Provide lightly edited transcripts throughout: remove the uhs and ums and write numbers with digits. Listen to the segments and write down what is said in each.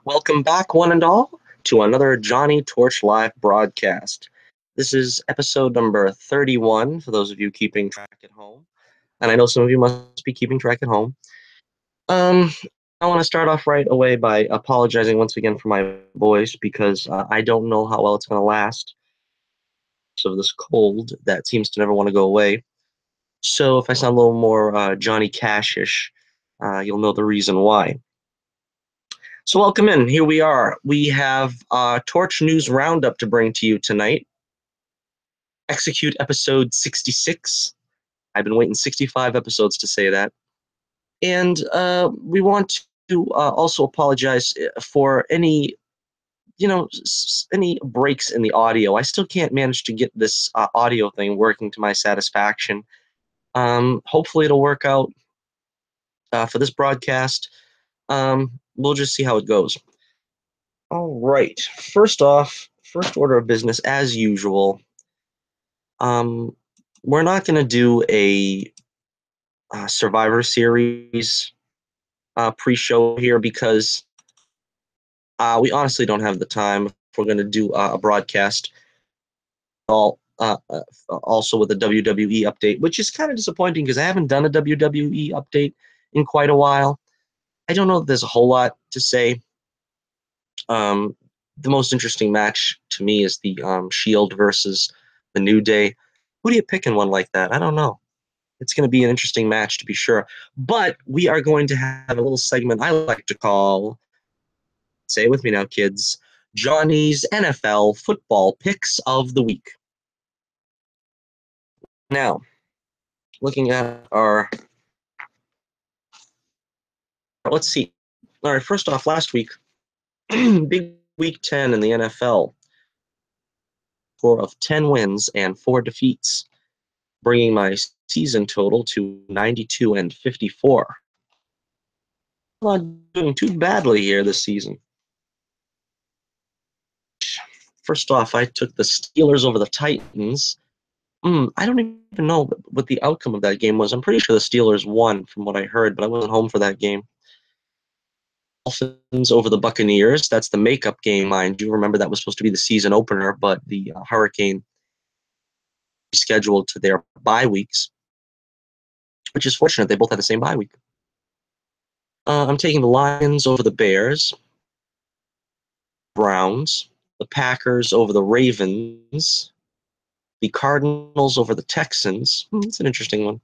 Welcome back, one and all, to another Johnnie Torch live broadcast. This is episode number 31 for those of you keeping track at home. And I know some of you must be keeping track at home. Um, I want to start off right away by apologizing once again for my voice because I don't know how well it's going to last. So this cold that seems to never want to go away. So if I sound a little more Johnny Cash-ish, you'll know the reason why. So welcome in. Here we are. We have Torch News Roundup to bring to you tonight. Execute episode 66. I've been waiting 65 episodes to say that. And we want to also apologize for any, any breaks in the audio. I still can't manage to get this audio thing working to my satisfaction. Hopefully it'll work out for this broadcast. We'll just see how it goes. All right. First off, first order of business, as usual. We're not going to do a Survivor Series pre-show here because we honestly don't have the time. If we're going to do a broadcast, also with a WWE update, which is kind of disappointing because I haven't done a WWE update in quite a while. I don't know if there's a whole lot to say. The most interesting match to me is the Shield versus the New Day. Who do you pick in one like that? I don't know. It's going to be an interesting match to be sure. But we are going to have a little segment I like to call, say it with me now, kids, Johnny's NFL football picks of the week. Now, looking at our, let's see. All right, first off, last week, big week 10 in the NFL. Score of 10 wins and 4 defeats, bringing my season total to 92 and 54. I'm not doing too badly here this season. First off, I took the Steelers over the Titans. I don't even know what the outcome of that game was. I'm pretty sure the Steelers won from what I heard, but I wasn't home for that game. Dolphins over the Buccaneers. That's the makeup game, mind you. Remember, that was supposed to be the season opener, but the Hurricane scheduled to their bye weeks, which is fortunate. They both had the same bye week. I'm taking the Lions over the Bears, Browns, the Packers over the Ravens, the Cardinals over the Texans. It's an interesting one.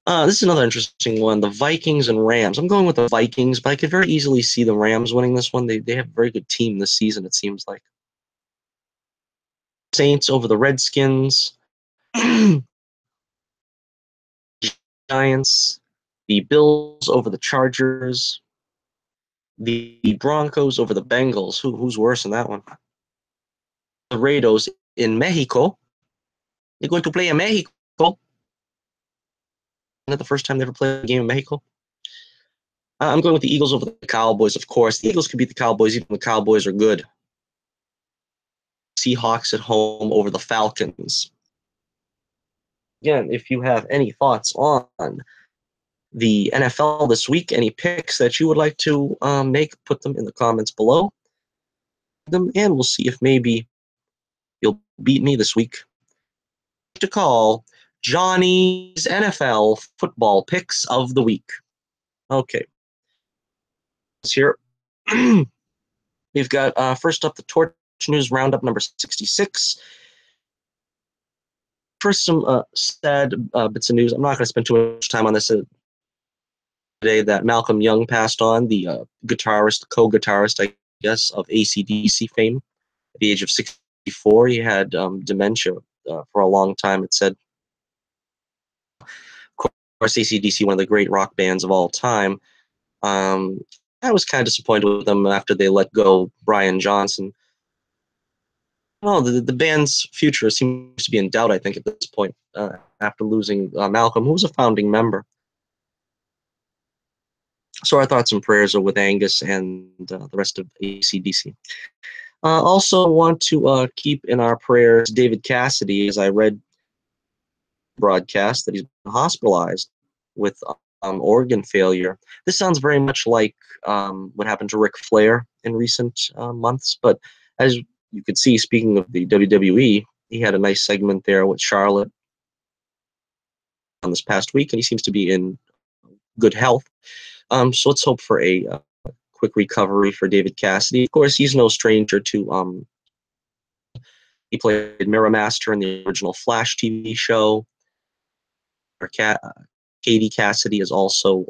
This is another interesting one. The Vikings and Rams. I'm going with the Vikings, but I could very easily see the Rams winning this one. They have a very good team this season, it seems like. Saints over the Redskins. Giants. The Bills over the Chargers. The Broncos over the Bengals. Who's worse in that one? The Raiders in Mexico. They're going to play in Mexico. Isn't that the first time they ever played a game in Mexico? I'm going with the Eagles over the Cowboys, of course. The Eagles could beat the Cowboys even when the Cowboys are good. Seahawks at home over the Falcons. Again, if you have any thoughts on the NFL this week, any picks that you would like to make, put them in the comments below. And we'll see if maybe you'll beat me this week. To call Johnny's NFL football picks of the week. Okay. Here. We've got first up the Torch News Roundup number 66. First, some sad bits of news. I'm not going to spend too much time on this today. That Malcolm Young passed on, the guitarist, co-guitarist, I guess, of AC/DC fame. At the age of 64, he had dementia for a long time, it said. Of course, AC/DC, one of the great rock bands of all time. I was kind of disappointed with them after they let go Brian Johnson. Well, the band's future seems to be in doubt, I think, at this point, after losing Malcolm, who was a founding member. So our thoughts and prayers are with Angus and the rest of AC/DC. Also want to keep in our prayers David Cassidy, as I read broadcast that he's been hospitalized with organ failure. This sounds very much like what happened to Ric Flair in recent months. But as you could see, speaking of the WWE, he had a nice segment there with Charlotte on this past week, and he seems to be in good health. So let's hope for a quick recovery for David Cassidy. Of course, he's no stranger to he played Mirror Master in the original Flash TV show. Katie Cassidy is also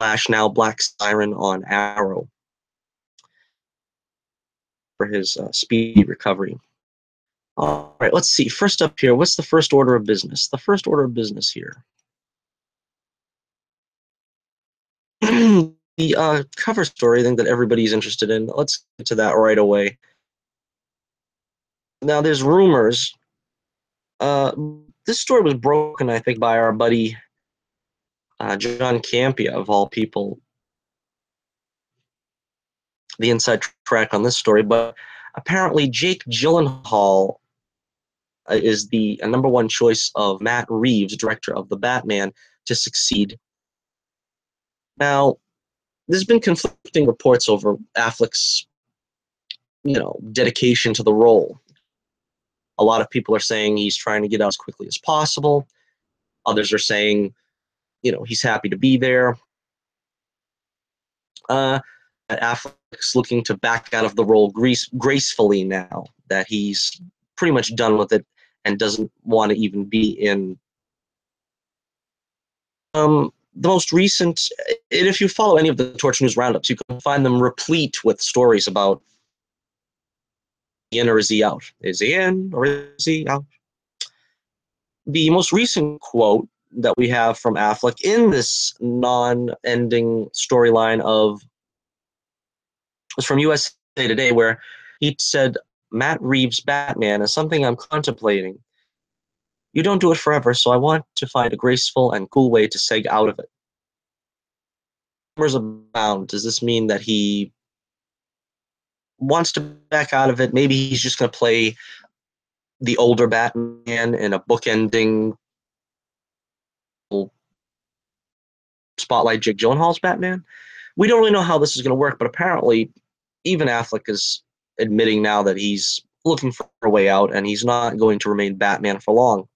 Flash, now Black Siren on Arrow, for his speedy recovery. All right, let's see. First up here, what's the first order of business? The first order of business here. The cover story, I think, that everybody's interested in. Let's get to that right away. Now, there's rumors. This story was broken, I think, by our buddy John Campea, of all people, the inside track on this story. But apparently, Jake Gyllenhaal is the number one choice of Matt Reeves, director of The Batman, to succeed. Now, there's been conflicting reports over Affleck's, dedication to the role. A lot of people are saying he's trying to get out as quickly as possible. Others are saying, he's happy to be there. Affleck's looking to back out of the role gracefully now that he's pretty much done with it and doesn't want to even be in. The most recent, and if you follow any of the Torch News roundups, you can find them replete with stories about in or is he out? Is he in or is he out? The most recent quote that we have from Affleck in this non-ending storyline was from USA Today, where he said, Matt Reeves' Batman is something I'm contemplating. You don't do it forever, so I want to find a graceful and cool way to seg out of it. Rumors abound. Does this mean that he wants to back out of it? Maybe he's just going to play the older Batman in a book-ending spotlight Jake Gyllenhaal's Batman. We don't really know how this is going to work, but apparently even Affleck is admitting now that he's looking for a way out and he's not going to remain Batman for long.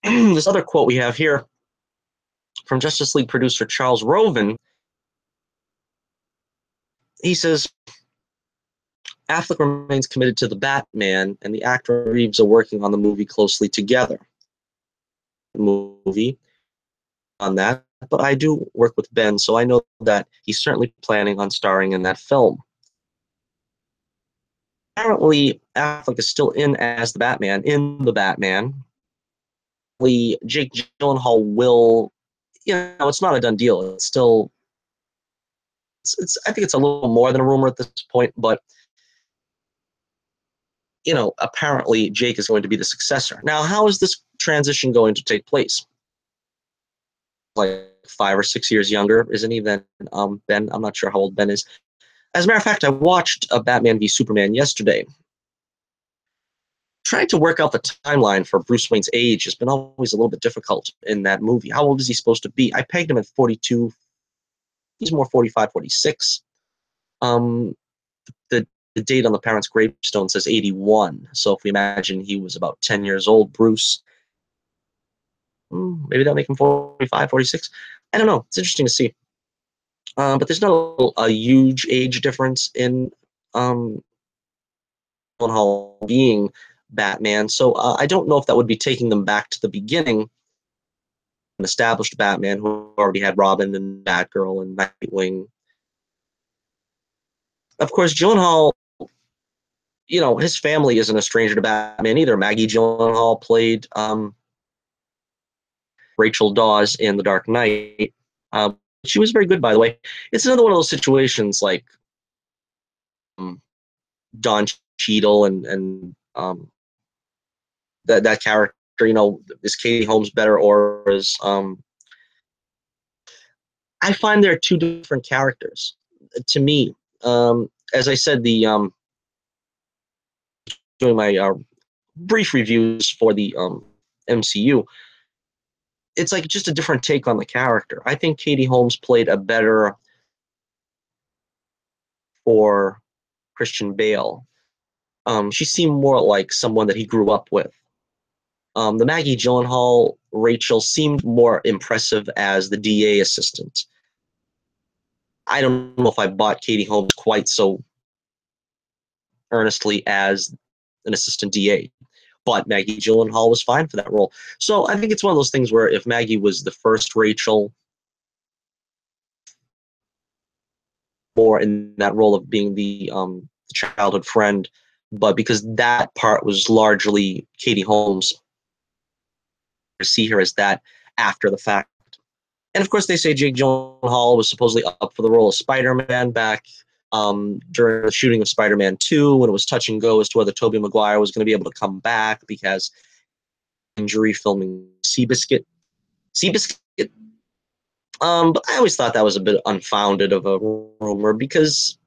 This other quote we have here from Justice League producer Charles Roven, he says, Affleck remains committed to the Batman, and the actor and Reeves are working on the movie closely together. Movie on that, but I do work with Ben, so I know that he's certainly planning on starring in that film. Apparently, Affleck is still in as the Batman in the Batman. Jake Gyllenhaal will, it's not a done deal. It's still, I think it's a little more than a rumor at this point, but apparently Jake is going to be the successor. Now, how is this transition going to take place? Like 5 or 6 years younger, isn't he, than Ben? I'm not sure how old Ben is. As a matter of fact, I watched Batman v Superman yesterday. Trying to work out the timeline for Bruce Wayne's age has been always a little bit difficult in that movie. How old is he supposed to be? I pegged him at 42. He's more 45, 46. The date on the parents' gravestone says 81. So if we imagine he was about 10 years old, Bruce, maybe that'll make him 45, 46. I don't know. It's interesting to see. But there's not a huge age difference in Gyllenhaal being Batman. So I don't know if that would be taking them back to the beginning, an established Batman who already had Robin and Batgirl and Nightwing. Of course, Gyllenhaal, his family isn't a stranger to Batman either. Maggie Gyllenhaal played Rachel Dawes in The Dark Knight. She was very good, by the way. It's another one of those situations like Don Cheadle and that character. Is Katie Holmes better, or is I find there are two different characters to me. As I said, doing my brief reviews for the MCU, it's like just a different take on the character. I think Katie Holmes played a better for Christian Bale. She seemed more like someone that he grew up with. The Maggie Gyllenhaal Rachel seemed more impressive as the DA assistant. I don't know if I bought Katie Holmes quite so earnestly as an assistant DA, but Maggie Gyllenhaal was fine for that role. So I think it's one of those things where if Maggie was the first Rachel, more in that role of being the childhood friend, but because that part was largely Katie Holmes, to see her as that after the fact. And of course, they say Jake Gyllenhaal was supposedly up for the role of Spider-Man back during the shooting of Spider-Man 2, when it was touch and go as to whether Tobey Maguire was going to be able to come back because injury filming Seabiscuit. Seabiscuit. But I always thought that was a bit unfounded of a rumor because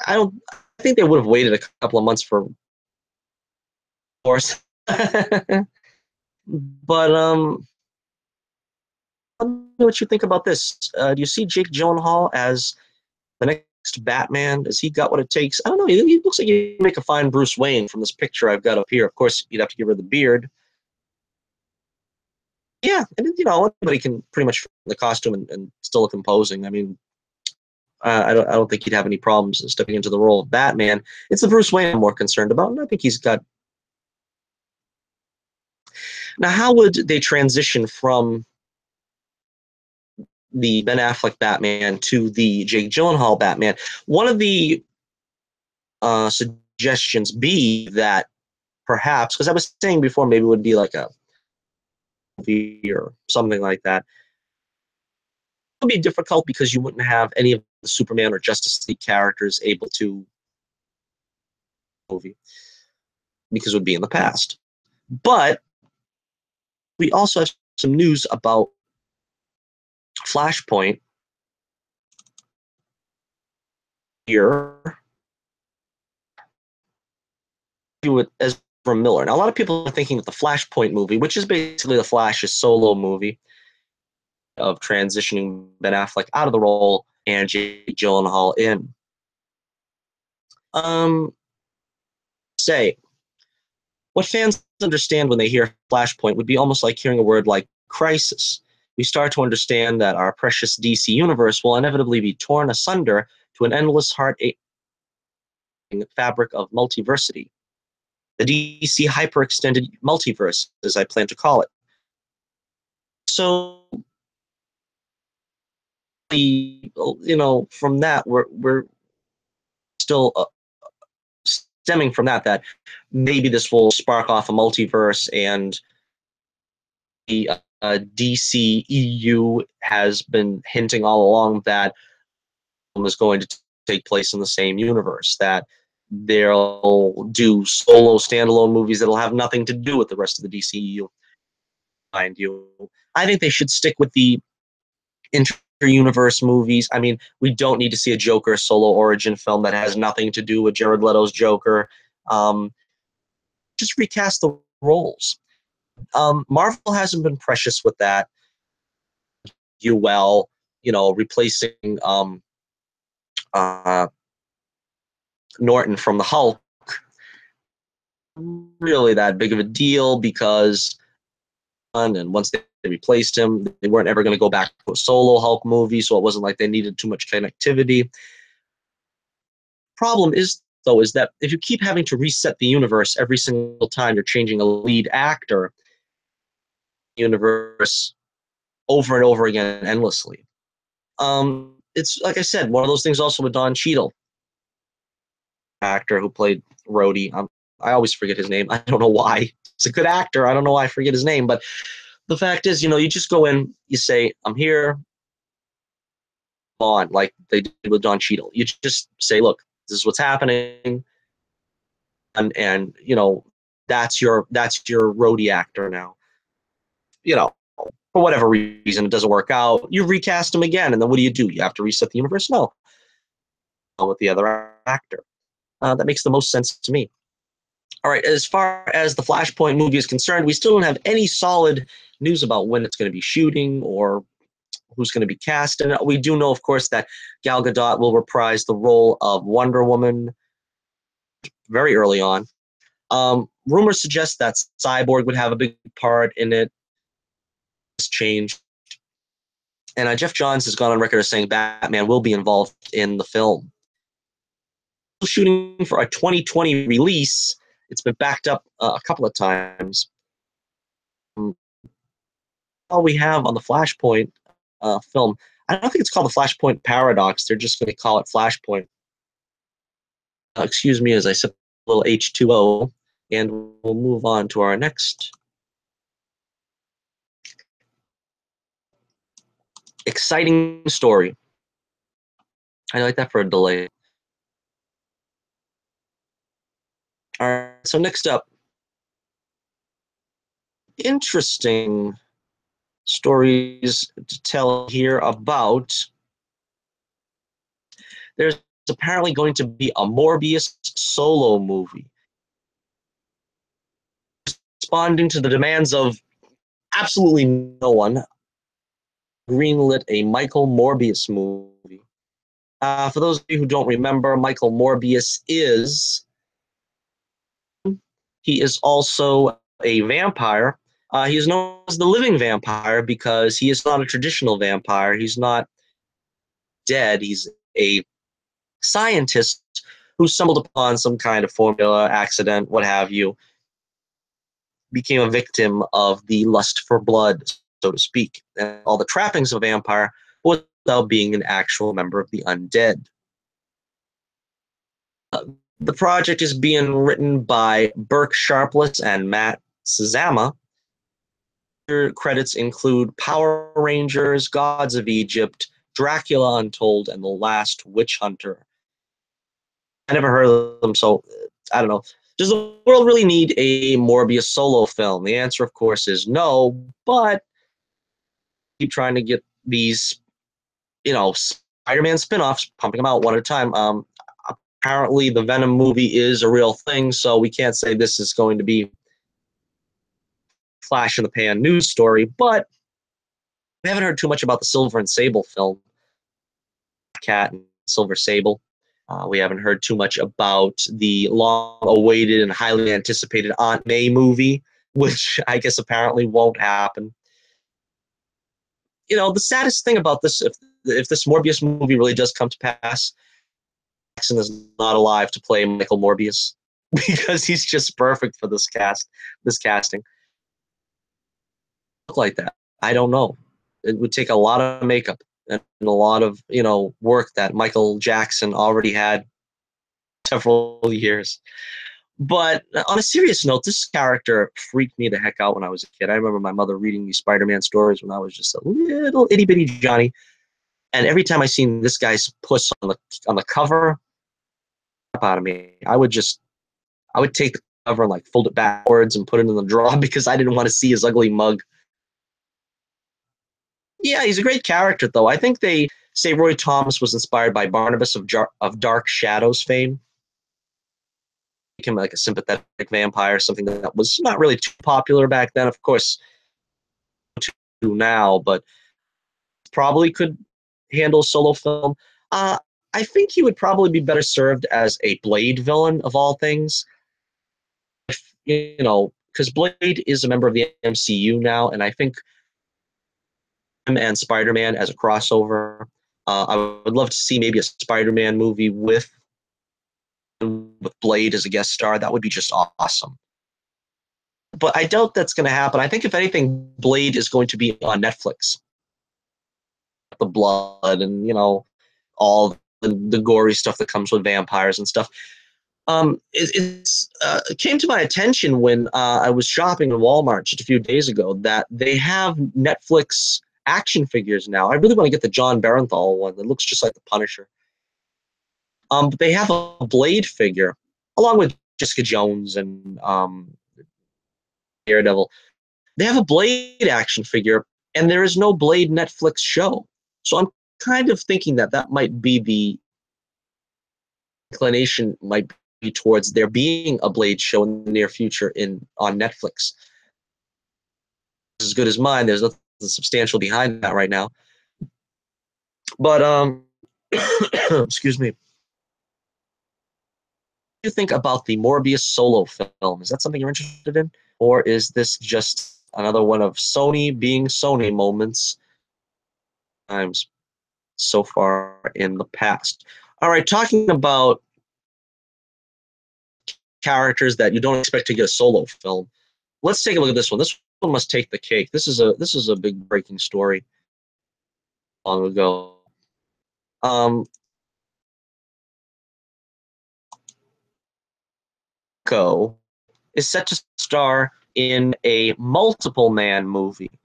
I don't. I think they would have waited a couple of months for course. But let me know what you think about this. Do you see Jake Gyllenhaal as the next Batman? Has he got what it takes? I don't know. He looks like he'd make a fine Bruce Wayne from this picture I've got up here. Of course, you'd have to give her the beard. Yeah, and anybody can pretty much fit the costume and still look imposing. I mean, I don't think he'd have any problems stepping into the role of Batman. It's the Bruce Wayne I'm more concerned about, and I think he's got. Now, how would they transition from the Ben Affleck Batman to the Jake Gyllenhaal Batman? One of the suggestions be that perhaps, because I was saying before, maybe it would be like a movie or something like that. It would be difficult because you wouldn't have any of the Superman or Justice League characters able to movie because it would be in the past. But we also have some news about Flashpoint here with Ezra Miller. Now, a lot of people are thinking that the Flashpoint movie, which is basically the Flash's solo movie of transitioning Ben Affleck out of the role and Jake Gyllenhaal in. Say, what fans understand when they hear Flashpoint would be almost like hearing a word like crisis. We start to understand that our precious DC universe will inevitably be torn asunder to an endless heart-aching fabric of multiversity. The DC hyperextended multiverse, as I plan to call it. So, from that, we're still stemming from that maybe this will spark off a multiverse, and the DC EU has been hinting all along that is going to take place in the same universe, that they'll do solo standalone movies that'll have nothing to do with the rest of the DCU. Mind you, I think they should stick with the inter-universe movies. I mean, we don't need to see a Joker solo origin film that has nothing to do with Jared Leto's Joker. Just recast the roles. Marvel hasn't been precious with that. Replacing Norton from the Hulk, really that big of a deal because, and once they replaced him, they weren't ever going to go back to a solo Hulk movie, so it wasn't like they needed too much connectivity. Problem is, though, is that if you keep having to reset the universe every single time you're changing a lead actor, universe over and over again endlessly. It's like I said, one of those things also with Don Cheadle, actor who played Rhodey. I always forget his name. I don't know why. He's a good actor. I don't know why I forget his name. But the fact is, you just go in, you say, I'm here, on, like they did with Don Cheadle. You just say, look, this is what's happening. And that's your Rhodey actor now. For whatever reason, it doesn't work out. You recast him again. And then what do? You have to reset the universe? No. With the other actor. That makes the most sense to me. All right, as far as the Flashpoint movie is concerned, we still don't have any solid news about when it's going to be shooting or who's going to be cast. And we do know, of course, that Gal Gadot will reprise the role of Wonder Woman very early on. Rumors suggest that Cyborg would have a big part in it. It's changed. And Jeff Johns has gone on record as saying Batman will be involved in the film. Shooting for a 2020 release. It's been backed up a couple of times. All we have on the Flashpoint film, I don't think it's called the Flashpoint Paradox. They're just going to call it Flashpoint. Excuse me as I sip a little H2O, and we'll move on to our next exciting story. I like that for a delay. All right, so next up, interesting stories to tell here about. There's apparently going to be a Morbius solo movie. Responding to the demands of absolutely no one, greenlit a Michael Morbius movie. For those of you who don't remember, Michael Morbius he is also a vampire. He is known as the living vampire because he is not a traditional vampire. He's not dead. He's a scientist who stumbled upon some kind of formula, accident, what have you, became a victim of the lust for blood, so to speak, and all the trappings of a vampire without being an actual member of the undead. The project is being written by Burke Sharpless and Matt Sazama. Their credits include Power Rangers, Gods of Egypt, Dracula Untold, and The Last Witch Hunter. I never heard of them, so I don't know. Does the world really need a Morbius solo film? The answer, of course, is no, but keep trying to get these, Spider-Man spin-offs, pumping them out one at a time. Apparently, the Venom movie is a real thing, so we can't say this is going to be flash in the pan news story, but we haven't heard too much about the Silver and Sable film, Cat and Silver Sable. We haven't heard too much about the long-awaited and highly anticipated Aunt May movie, which I guess apparently won't happen. The saddest thing about this, if this Morbius movie really does come to pass, Jackson is not alive to play Michael Morbius because he's just perfect for this casting. Look like that. I don't know. It would take a lot of makeup and a lot of work that Michael Jackson already had several years. But on a serious note, this character freaked me the heck out when I was a kid. I remember my mother reading these Spider-Man stories when I was just a little itty bitty Johnny, and every time I seen this guy's puss on the cover, out of me, I would take the cover and like fold it backwards and put it in the drawer because I didn't want to see his ugly mug. Yeah, he's a great character, though. I think they say Roy Thomas was inspired by Barnabas of Dark Shadows fame. Became like a sympathetic vampire, something that was not really too popular back then, of course, too now, but probably could handle solo film. I think he would probably be better served as a Blade villain of all things. Because Blade is a member of the MCU now, and I think him and Spider-Man as a crossover. I would love to see maybe a Spider-Man movie with Blade as a guest star. That would be just awesome. But I doubt that's going to happen. I think if anything, Blade is going to be on Netflix. The blood and all the gory stuff that comes with vampires and stuff. It came to my attention when I was shopping in Walmart just a few days ago that they have Netflix action figures now. I really want to get the John Barenthal one that looks just like the Punisher. But they have a Blade figure along with Jessica Jones and Daredevil. They have a Blade action figure, and there is no Blade Netflix show. So I'm kind of thinking that might be the inclination, might towards there being a Blade show in the near future on Netflix. As good as mine, there's nothing substantial behind that right now. But excuse me. What do you think about the Morbius solo film? Is that something you're interested in, or is this just another one of Sony being Sony moments times so far in the past? All right, talking about characters that you don't expect to get a solo film. Let's take a look at this one. This one must take the cake. This is a big breaking story long ago. Franco is set to star in a multiple man movie,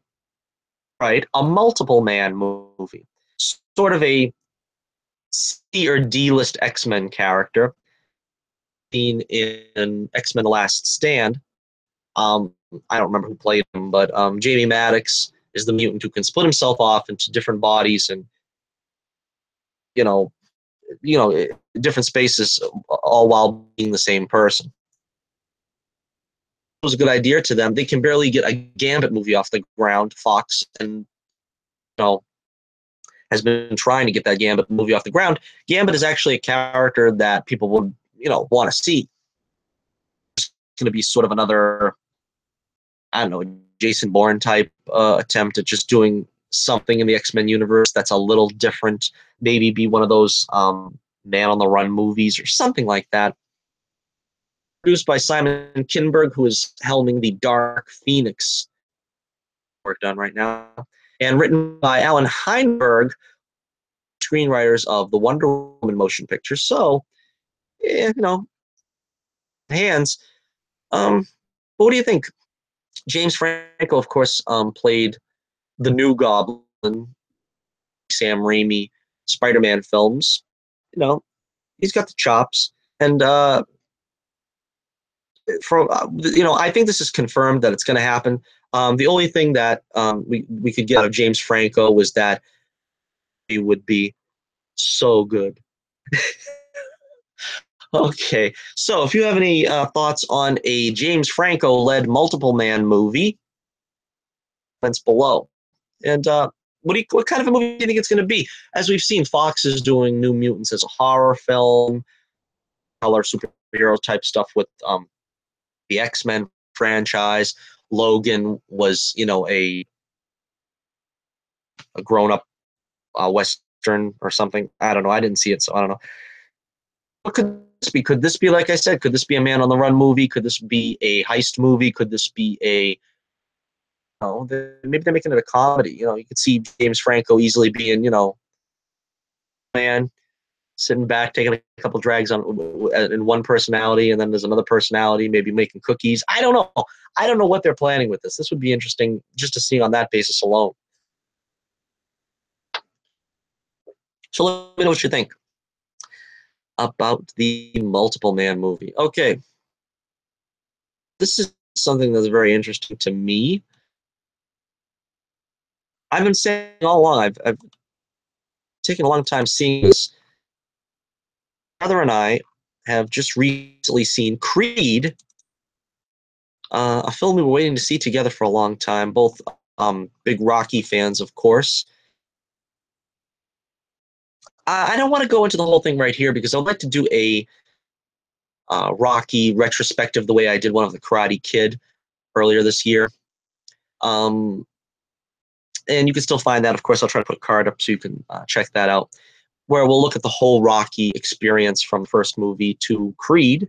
right? A multiple man movie, sort of a C or D list X-Men character seen in X-Men: The Last Stand. I don't remember who played him, but Jamie Maddox is the mutant who can split himself off into different bodies and you know, different spaces, all while being the same person. It was a good idea to them. They can barely get a Gambit movie off the ground. Fox and has been trying to get that Gambit movie off the ground. Gambit is actually a character that people would want to see. It's going to be sort of another, I don't know, Jason Bourne type attempt at just doing something in the X-Men universe that's a little different. Maybe be one of those Man on the Run movies or something like that. Produced by Simon Kinberg, who is helming the Dark Phoenix work done right now, and written by Alan Heinberg, screenwriters of the Wonder Woman motion picture. So, hands. What do you think? James Franco, of course, played the new Goblin, Sam Raimi Spider-Man films. He's got the chops, and I think this is confirmed that it's going to happen. The only thing that we could get out of James Franco was that he would be so good. Okay, so if you have any thoughts on a James Franco-led multiple man movie, comments below. And what kind of a movie do you think it's going to be? As we've seen, Fox is doing New Mutants as a horror film, color superhero type stuff with the X-Men franchise. Logan was, a grown-up Western or something. I don't know. I didn't see it, so I don't know. What could this be? Could this be, like I said, could this be a Man on the Run movie? Could this be a heist movie? Could this be maybe they're making it a comedy. You could see James Franco easily being, man, sitting back, taking a couple drags in one personality, and then there's another personality, maybe making cookies. I don't know. I don't know what they're planning with this. This would be interesting just to see on that basis alone. So let me know what you think about the multiple man movie. Okay. This is something that's very interesting to me. I've been saying all along, I've taken a long time seeing this. My brother and I have just recently seen Creed, a film we were waiting to see together for a long time. Both big Rocky fans, of course. I don't want to go into the whole thing right here because I'd like to do a Rocky retrospective the way I did one of the Karate Kid earlier this year. And you can still find that. Of course, I'll try to put a card up so you can check that out, where we'll look at the whole Rocky experience from the first movie to Creed.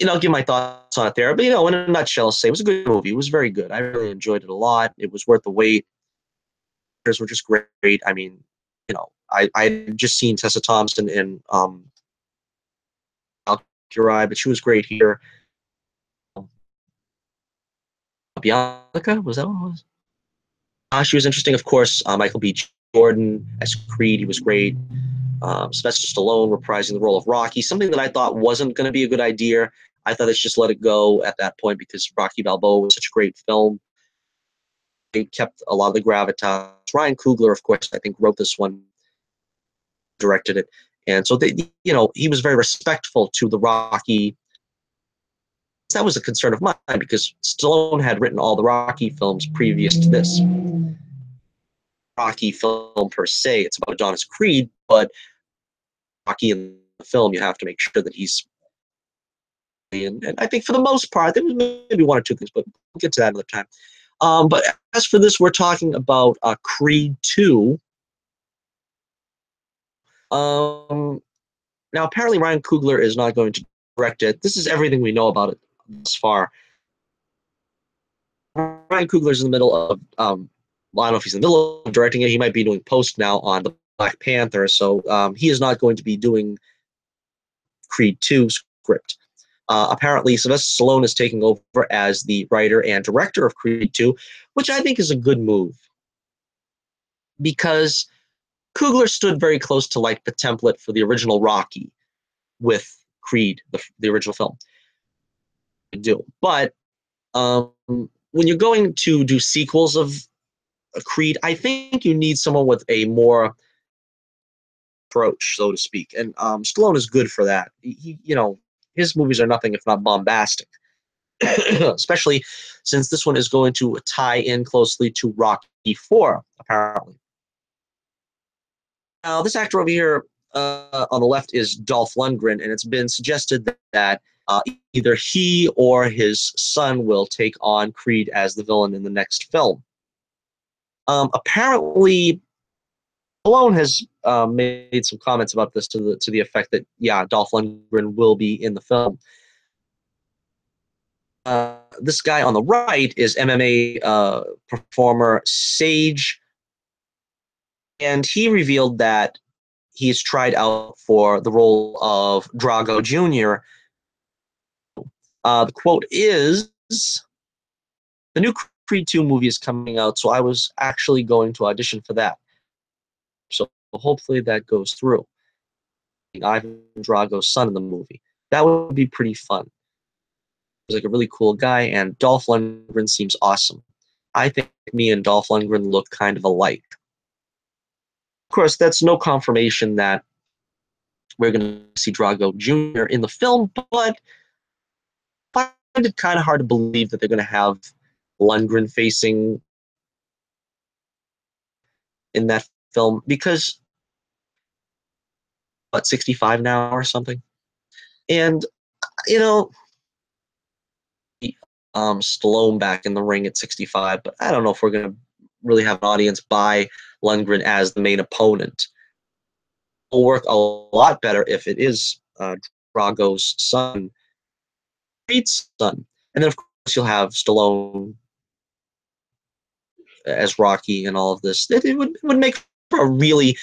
I'll give my thoughts on it there. But, in a nutshell, I'll say it was a good movie. It was very good. I really enjoyed it a lot. It was worth the wait. The actors were just great. I mean, I had just seen Tessa Thompson in Valkyrie, but she was great here. Bianca, was that what it was? She was interesting, of course. Michael B. Jordan as Creed, he was great. Sylvester Stallone reprising the role of Rocky, something that I thought wasn't going to be a good idea. I thought they should just let it go at that point because Rocky Balboa was such a great film. They kept a lot of the gravitas. Ryan Coogler, of course, I think wrote this one, directed it. And so he was very respectful to the Rocky. That was a concern of mine because Stallone had written all the Rocky films previous to this Rocky film per se. It's about Adonis Creed, but Rocky in the film, you have to make sure that he's. And I think for the most part, there was maybe one or two things, but we'll get to that another time. But as for this, we're talking about Creed 2. Now, apparently, Ryan Coogler is not going to direct it. This is everything we know about it thus far. Ryan Coogler's in the middle of, well, I don't know if he's in the middle of directing it. He might be doing post now on the Black Panther, so he is not going to be doing Creed 2 script. Apparently, Sylvester Stallone is taking over as the writer and director of Creed 2, which I think is a good move because Coogler stood very close to like the template for the original Rocky with Creed, the original film. But when you're going to do sequels of Creed, I think you need someone with a more approach, so to speak. And Stallone is good for that. His movies are nothing if not bombastic, especially since this one is going to tie in closely to Rocky 4, apparently. Now, this actor over here on the left is Dolph Lundgren, and it's been suggested that either he or his son will take on Creed as the villain in the next film. Apparently, Stallone has made some comments about this to the effect that, yeah, Dolph Lundgren will be in the film. This guy on the right is MMA performer Sage, and he revealed that he's tried out for the role of Drago Jr. The quote is, "The new Creed 2 movie is coming out, so I was actually going to audition for that. So hopefully that goes through. Ivan Drago's son in the movie. That would be pretty fun. He's like a really cool guy, and Dolph Lundgren seems awesome. I think me and Dolph Lundgren look kind of alike." Of course, that's no confirmation that we're going to see Drago Jr. in the film, but I find it kind of hard to believe that they're going to have Lundgren facing in that film because, 65 now or something? And, Stallone back in the ring at 65, but I don't know if we're going to really have an audience buy Lundgren as the main opponent. It'll work a lot better if it is Drago's son, Creed's son. And then, of course, you'll have Stallone as Rocky and all of this. It would make for a really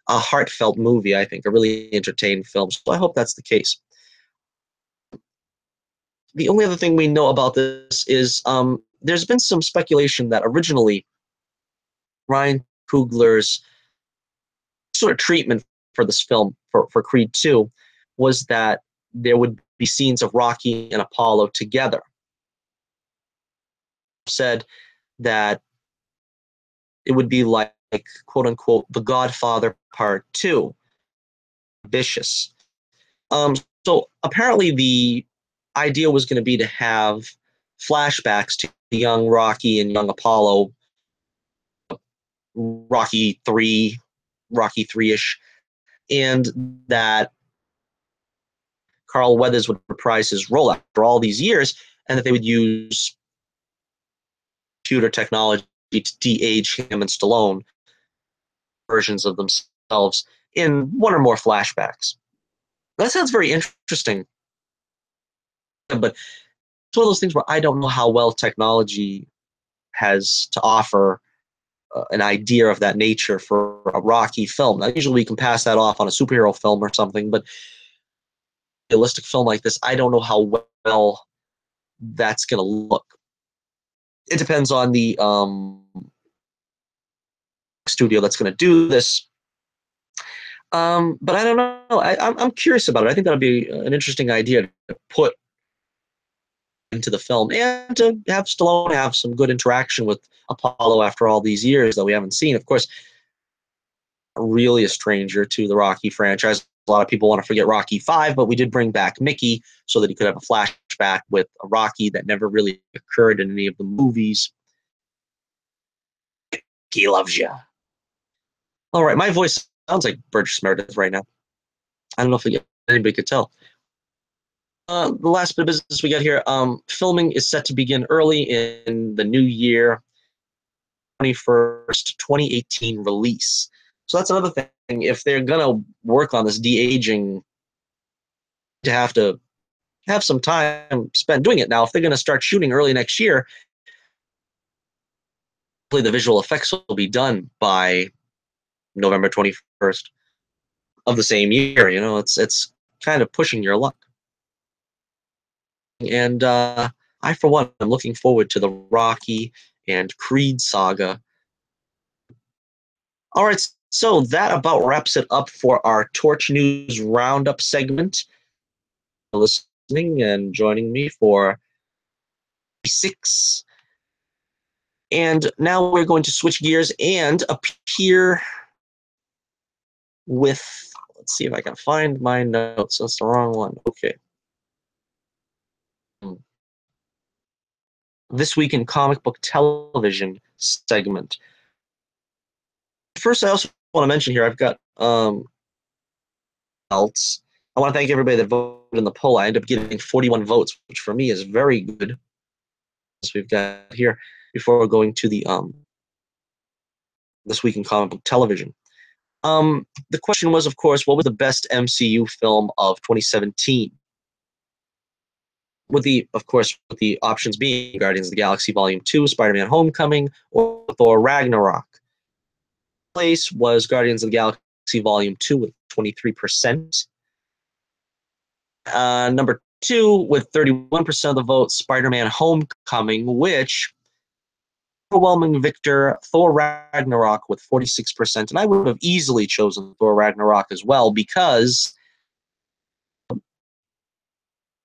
heartfelt movie, I think, a really entertaining film. So I hope that's the case. The only other thing we know about this is there's been some speculation that originally Ryan Coogler's sort of treatment for this film, for Creed 2, was that there would be scenes of Rocky and Apollo together. Said that it would be like, quote unquote, The Godfather Part 2. Vicious. So apparently the idea was going to be to have flashbacks to young Rocky and young Apollo, Rocky 3-ish, and that Carl Weathers would reprise his role after all these years, and that they would use computer technology to de-age him and Stallone versions of themselves in one or more flashbacks. That sounds very interesting, but it's one of those things where I don't know how well technology has to offer an idea of that nature for a Rocky film. Now, usually we can pass that off on a superhero film or something, but a realistic film like this, I don't know how well that's going to look. It depends on the studio that's going to do this. But I don't know. I'm curious about it. I think that would be an interesting idea to put into the film and to have Stallone have some good interaction with Apollo after all these years that we haven't seen. Of course, really a stranger to the Rocky franchise. A lot of people want to forget Rocky 5, but we did bring back Mickey so that he could have a flashback with a Rocky that never really occurred in any of the movies. He loves you. All right, my voice sounds like Burgess Meredith right now. I don't know if anybody could tell. The last bit of business we got here. Filming is set to begin early in the new year, 21st, 2018 release. So that's another thing. If they're gonna work on this de-aging, to have some time spent doing it. Now, if they're gonna start shooting early next year, hopefully the visual effects will be done by November 21st of the same year. You know, it's kind of pushing your luck. And I, for one, am looking forward to the Rocky and Creed saga. All right, so that about wraps it up for our Torch News Roundup segment. Listening and joining me for 6. And now we're going to switch gears and appear with, let's see if I can find my notes. That's the wrong one. Okay. This Week in Comic Book Television segment. First, I also want to mention here, I've got else. I want to thank everybody that voted in the poll. I ended up getting 41 votes, which for me is very good. So we've got here before going to the This Week in Comic Book Television. The question was, of course, what was the best MCU film of 2017? With the options being Guardians of the Galaxy Volume 2, Spider-Man Homecoming, or Thor Ragnarok. Place was Guardians of the Galaxy Volume 2 with 23%. Number 2 with 31% of the vote, Spider-Man Homecoming, which overwhelming victor, Thor Ragnarok with 46%. And I would have easily chosen Thor Ragnarok as well because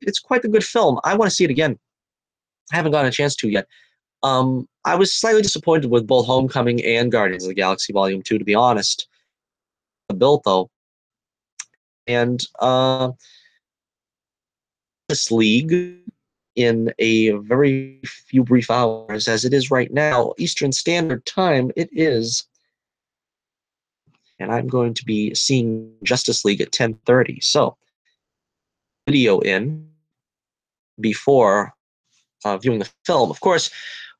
it's quite a good film. I want to see it again. I haven't gotten a chance to yet. I was slightly disappointed with both Homecoming and Guardians of the Galaxy Volume 2, to be honest. The build, though. And this league, in a very few brief hours, as it is right now, Eastern Standard Time, it is. And I'm going to be seeing Justice League at 10:30. So, video in before viewing the film. Of course,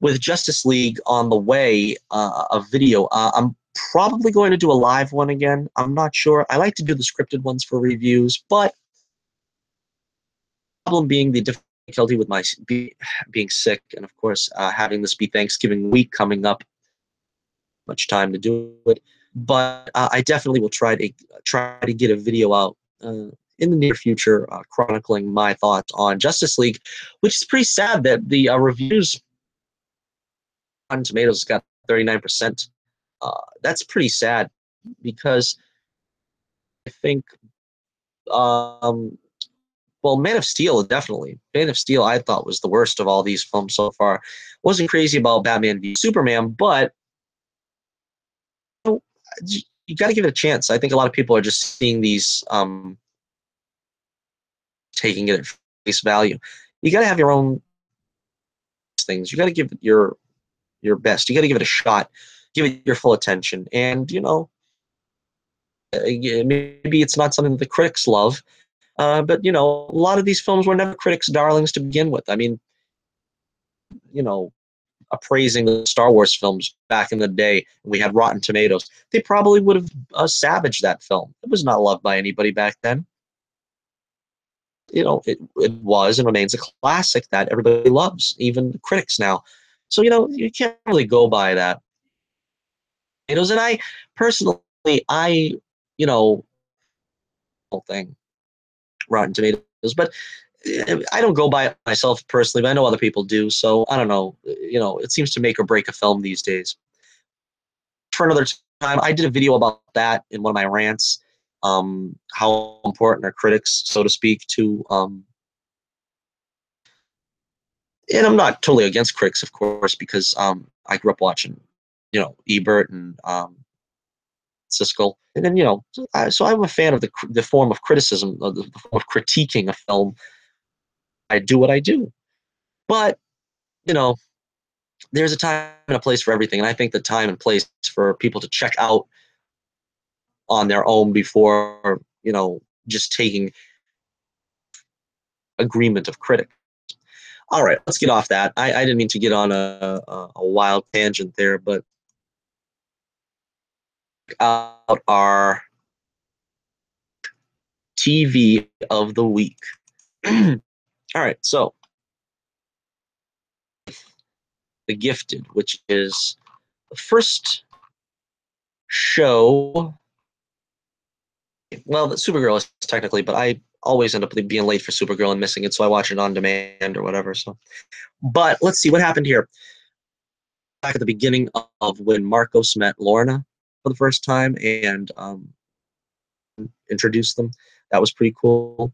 with Justice League on the way, a video, I'm probably going to do a live one again. I'm not sure. I like to do the scripted ones for reviews, but the problem being the difficulty with my being sick, and of course, having this be Thanksgiving week coming up, much time to do it. But I definitely will try to get a video out in the near future, chronicling my thoughts on Justice League, which is pretty sad that the reviews on Tomatoes got 39%. That's pretty sad because I think, well, Man of Steel, definitely. Man of Steel, I thought, was the worst of all these films so far. Wasn't crazy about Batman v Superman, but you got to give it a chance. I think a lot of people are just seeing these, taking it at face value. You got to have your own things. You got to give it your best. You got to give it a shot. Give it your full attention. And, maybe it's not something that the critics love, but, a lot of these films were never critics' darlings to begin with. I mean, appraising the Star Wars films back in the day, we had Rotten Tomatoes. They probably would have savaged that film. It was not loved by anybody back then. It was and remains a classic that everybody loves, even the critics now. So, you can't really go by that. And I personally, whole thing, Rotten Tomatoes, but I don't go by it myself personally, but I know other people do. So I don't know. It seems to make or break a film these days. For another time, I did a video about that in one of my rants. How important are critics, so to speak, to and I'm not totally against critics, of course, because I grew up watching, Ebert and Siskel. And then, so I'm a fan of the form of criticism, of the form of critiquing a film. I do what I do. But, you know, there's a time and a place for everything. And I think the time and place for people to check out on their own before, just taking agreement of critics. All right, let's get off that. I didn't mean to get on a wild tangent there, but out our TV of the week. All right, so The Gifted, which is the first show. Well, the Supergirl is technically, but I always end up being late for Supergirl and missing it, so I watch it on demand or whatever. But let's see what happened here. Back at the beginning of when Marcos met Lorna for the first time and introduced them, that was pretty cool.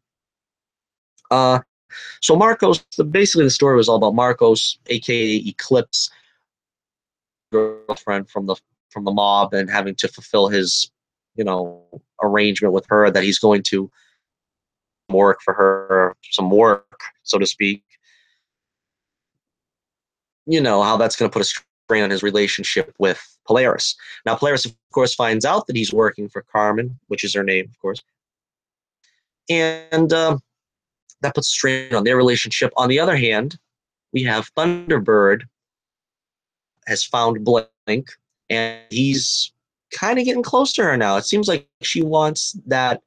So Marcos, basically the story was all about Marcos, aka Eclipse, girlfriend from the mob, and having to fulfill his, arrangement with her that he's going to work for her, some work, so to speak. You know how that's going to put a strain on his relationship with Polaris. Now, Polaris, of course, finds out that he's working for Carmen, which is her name, of course, and that puts a strain on their relationship. On the other hand, we have Thunderbird has found Blink, and he's kind of getting close to her now. It seems like she wants that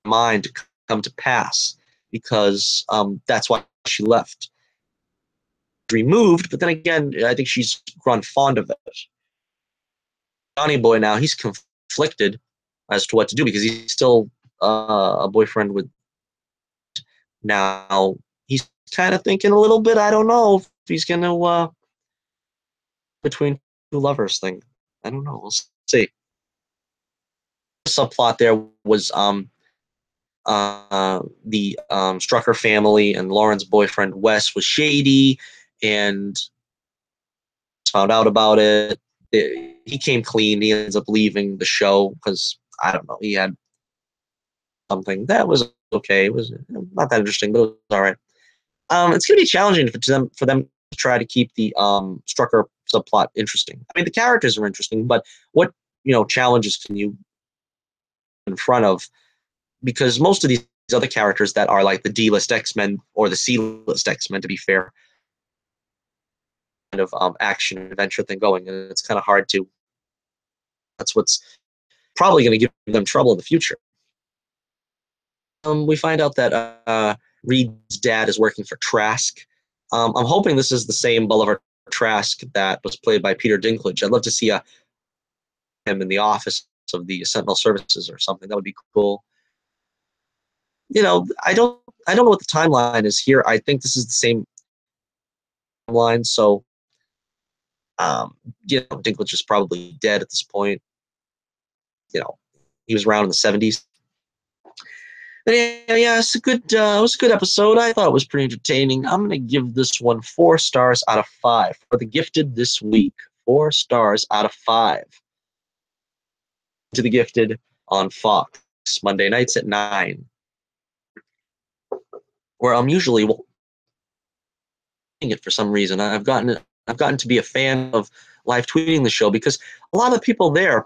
mind to come to pass because that's why she left. Removed, but then again, I think she's grown fond of it. Johnny Boy now, he's conflicted as to what to do because he's still a boyfriend with. Now he's kind of thinking a little bit. I don't know if he's gonna between two lovers thing. I don't know. We'll see. The subplot there was the Strucker family and Lauren's boyfriend Wes was shady and found out about it. He came clean. He ends up leaving the show because I don't know. He had something that was okay. It was not that interesting, but it was all right. It's going to be challenging for them to try to keep the Strucker subplot interesting. I mean, the characters are interesting, but what challenges can you in front of? Because most of these other characters that are like the D-list X-Men or the C-list X-Men, to be fair, kind of action adventure thing going, and it's kind of hard to. That's what's probably going to give them trouble in the future. We find out that Reed's dad is working for Trask. I'm hoping this is the same Bolivar Trask that was played by Peter Dinklage. I'd love to see him in the office of the Sentinel Services or something. That would be cool. I don't know what the timeline is here. I think this is the same timeline. So, Dinklage is probably dead at this point. He was around in the 70s. But yeah, it was a good episode. I thought it was pretty entertaining. I'm going to give this one 4 stars out of 5 for The Gifted this week. 4 stars out of 5. To The Gifted on Fox, Monday nights at 9. Where I'm usually watching it for some reason. I've gotten to be a fan of live tweeting the show because a lot of the people there,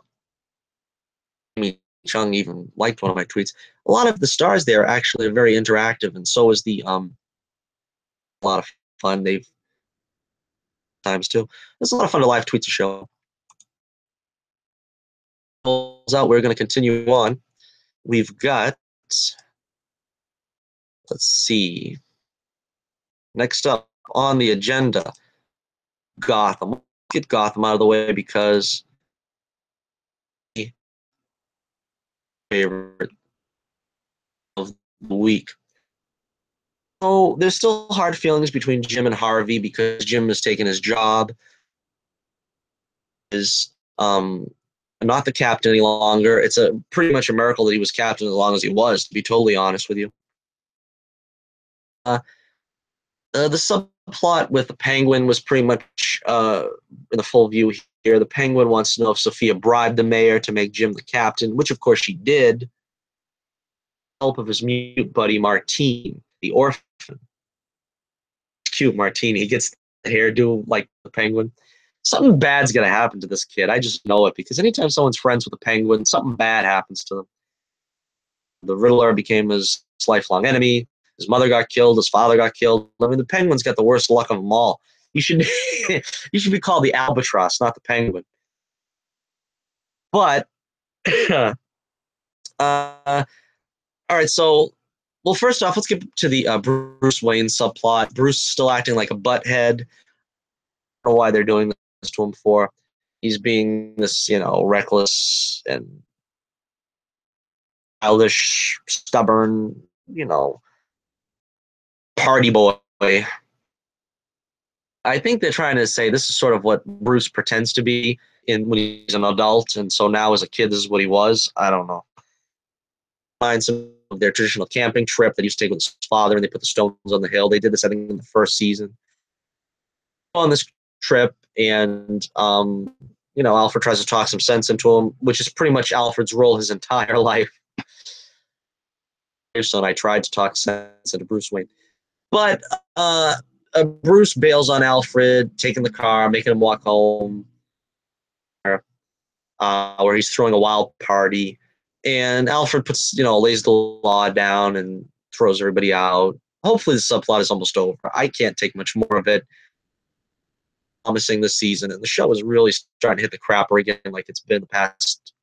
I mean, Chung even liked one of my tweets. A lot of the stars there actually are very interactive, and so is the a lot of fun. They've times too. It's a lot of fun to live tweet the show. Out, we're going to continue on. We've got, let's see. Next up on the agenda, Gotham. Let's get Gotham out of the way because favorite of the week. So there's still hard feelings between Jim and Harvey because Jim has taken his job, is not the captain any longer. It's pretty much a miracle that he was captain as long as he was, to be totally honest with you. The subplot with the Penguin was pretty much in the full view here. The Penguin wants to know if Sophia bribed the mayor to make Jim the captain, which of course she did. With the help of his mute buddy Martine, the orphan. Cute Martine. He gets the hairdo like the Penguin. Something bad's gonna happen to this kid. I just know it because anytime someone's friends with a Penguin, something bad happens to them. The Riddler became his lifelong enemy. His mother got killed. His father got killed. I mean, the Penguin's got the worst luck of them all. You should you should be called the Albatross, not the Penguin. But all right, so well, first off, let's get to the Bruce Wayne subplot. Bruce is still acting like a butthead. I don't know why they're doing this to him for. He's being this, reckless and childish, stubborn, party boy. I think they're trying to say this is sort of what Bruce pretends to be when he's an adult, and so now as a kid, this is what he was. I don't know. Find some of their traditional camping trip that he used to take with his father, and they put the stones on the hill. They did this, I think, in the first season. On this trip, and Alfred tries to talk some sense into him, which is pretty much Alfred's role his entire life. So I tried to talk sense into Bruce Wayne, but Bruce bails on Alfred, taking the car, making him walk home, where he's throwing a wild party, and Alfred lays the law down and throws everybody out. Hopefully, the subplot is almost over. I can't take much more of it. Promising this season, and the show is really starting to hit the crapper again, like it's been the past.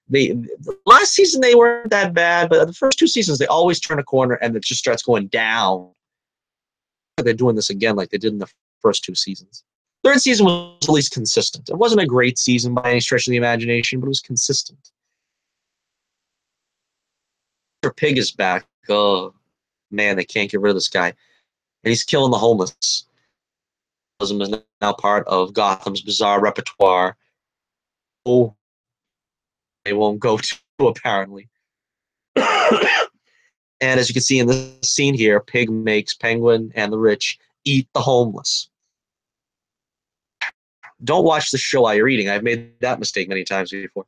The last season they weren't that bad, but the first two seasons they always turn a corner and it just starts going down. They're doing this again, like they did in the first two seasons. Third season was at least consistent. It wasn't a great season by any stretch of the imagination, but it was consistent. Pig is back. Oh man, they can't get rid of this guy, and he's killing the homeless. Is now part of Gotham's bizarre repertoire. Oh, they won't go to apparently. And as you can see in this scene here, Pig makes Penguin and the rich eat the homeless. Don't watch the show while you're eating. I've made that mistake many times before.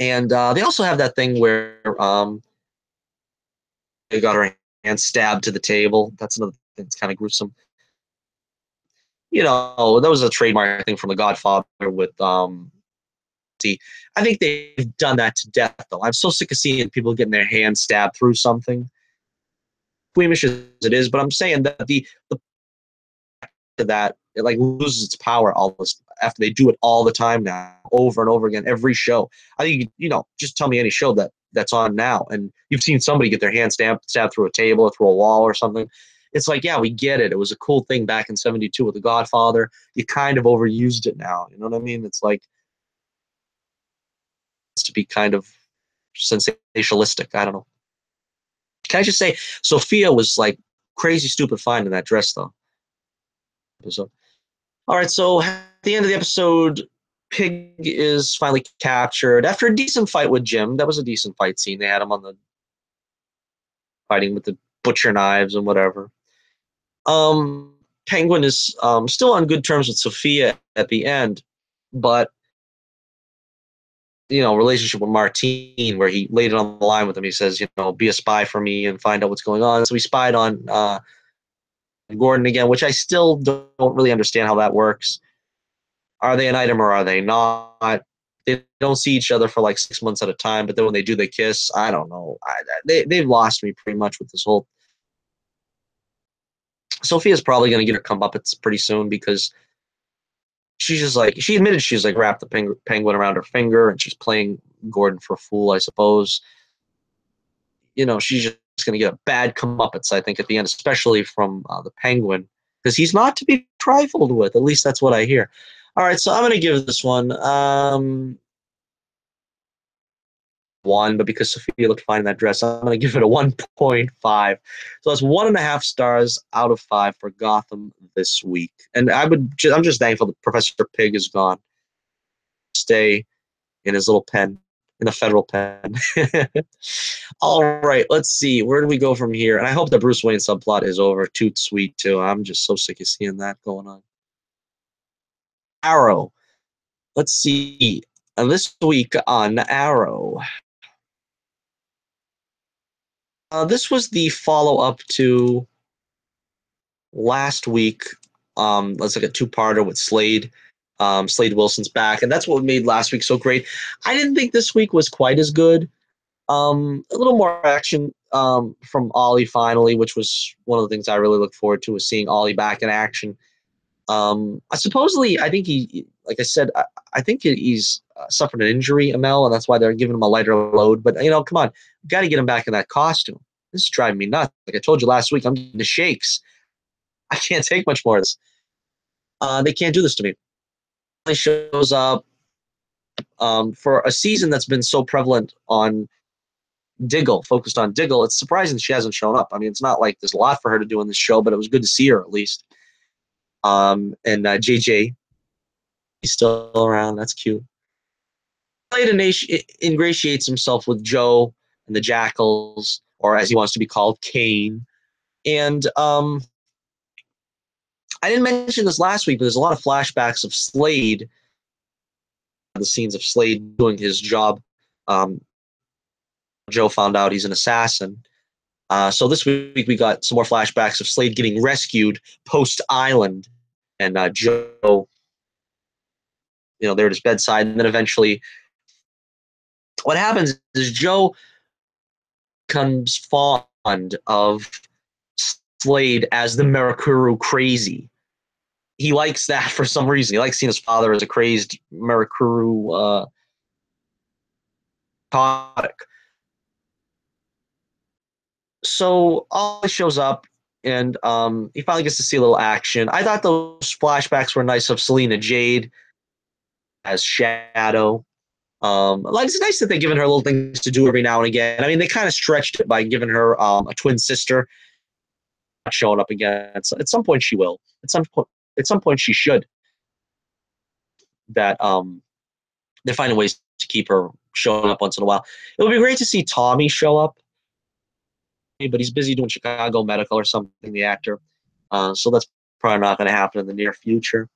And they also have that thing where they got her hand stabbed to the table. That's another thing that's kind of gruesome. That was a trademark thing from The Godfather with I think they've done that to death, though. I'm so sick of seeing people getting their hand stabbed through something. Squeamish as it is, but I'm saying that the that it like loses its power almost after they do it all the time now, over and over again, every show. I think just tell me any show that's on now, and you've seen somebody get their hand stabbed through a table or through a wall or something. It's like, yeah, we get it. It was a cool thing back in '72 with The Godfather. You kind of overused it now. You know what I mean? It's like to be kind of sensationalistic. I don't know. Can I just say, Sophia was like crazy stupid fine in that dress, though. So, all right, so at the end of the episode, Pig is finally captured after a decent fight with Jim. That was a decent fight scene. They had him on the fighting with the butcher knives and whatever. Penguin is still on good terms with Sophia at the end, but relationship with Martine, where he laid it on the line with him. He says, be a spy for me and find out what's going on. So he spied on Gordon again, which I still don't really understand how that works. Are they an item or are they not? They don't see each other for like 6 months at a time, but then when they do, they kiss. I don't know. They've lost me pretty much with this whole. Sophia's probably going to get her comeuppance pretty soon because she's just like, she admitted she's like wrapped the penguin around her finger and she's playing Gordon for a fool, I suppose. She's just going to get a bad comeuppance, I think, at the end, especially from the Penguin, because he's not to be trifled with. At least that's what I hear. All right, so I'm going to give this one 1, but because Sophia looked fine in that dress, I'm going to give it a 1.5. So that's 1.5 stars out of 5 for Gotham this week. And I'm just thankful that Professor Pig is gone. Stay in his little pen in a federal pen. All right, let's see. Where do we go from here? And I hope the Bruce Wayne subplot is over. Toot sweet, too. I'm just so sick of seeing that going on. Arrow. Let's see. This week on Arrow. This was the follow-up to last week. That's like a two-parter with Slade. Slade Wilson's back, and that's what made last week so great. I didn't think this week was quite as good. A little more action from Ollie finally, which was one of the things I really look forward to, was seeing Ollie back in action. Supposedly, I think he, like I said, I think he's suffered an injury, Amel, and that's why they're giving him a lighter load. But come on, got to get him back in that costume. This is driving me nuts. Like I told you last week, I'm getting the shakes. I can't take much more of this. They can't do this to me. He shows up for a season that's been so prevalent on Diggle, focused on Diggle. It's surprising she hasn't shown up. I mean, it's not like there's a lot for her to do in this show, but it was good to see her at least. And JJ, he's still around. That's cute. Slade ingratiates himself with Joe and the Jackals, or as he wants to be called, Kane. And I didn't mention this last week, but there's a lot of flashbacks of Slade, the scenes of Slade doing his job. Joe found out he's an assassin. So this week we got some more flashbacks of Slade getting rescued post-Island, and Joe, there at his bedside. And then eventually what happens is Joe becomes fond of Slade as the Mirakuru crazy. He likes that for some reason. He likes seeing his father as a crazed Mirakuru psychotic. So Ollie shows up, and he finally gets to see a little action. I thought those flashbacks were nice of Selena Jade as Shadow. Like, it's nice that they've given her little things to do every now and again. I mean, they kind of stretched it by giving her a twin sister showing up again. At some point, she will. At some point, she should. That they're finding ways to keep her showing up once in a while. It would be great to see Tommy show up, but he's busy doing Chicago Medical or something, the actor. So that's probably not going to happen in the near future.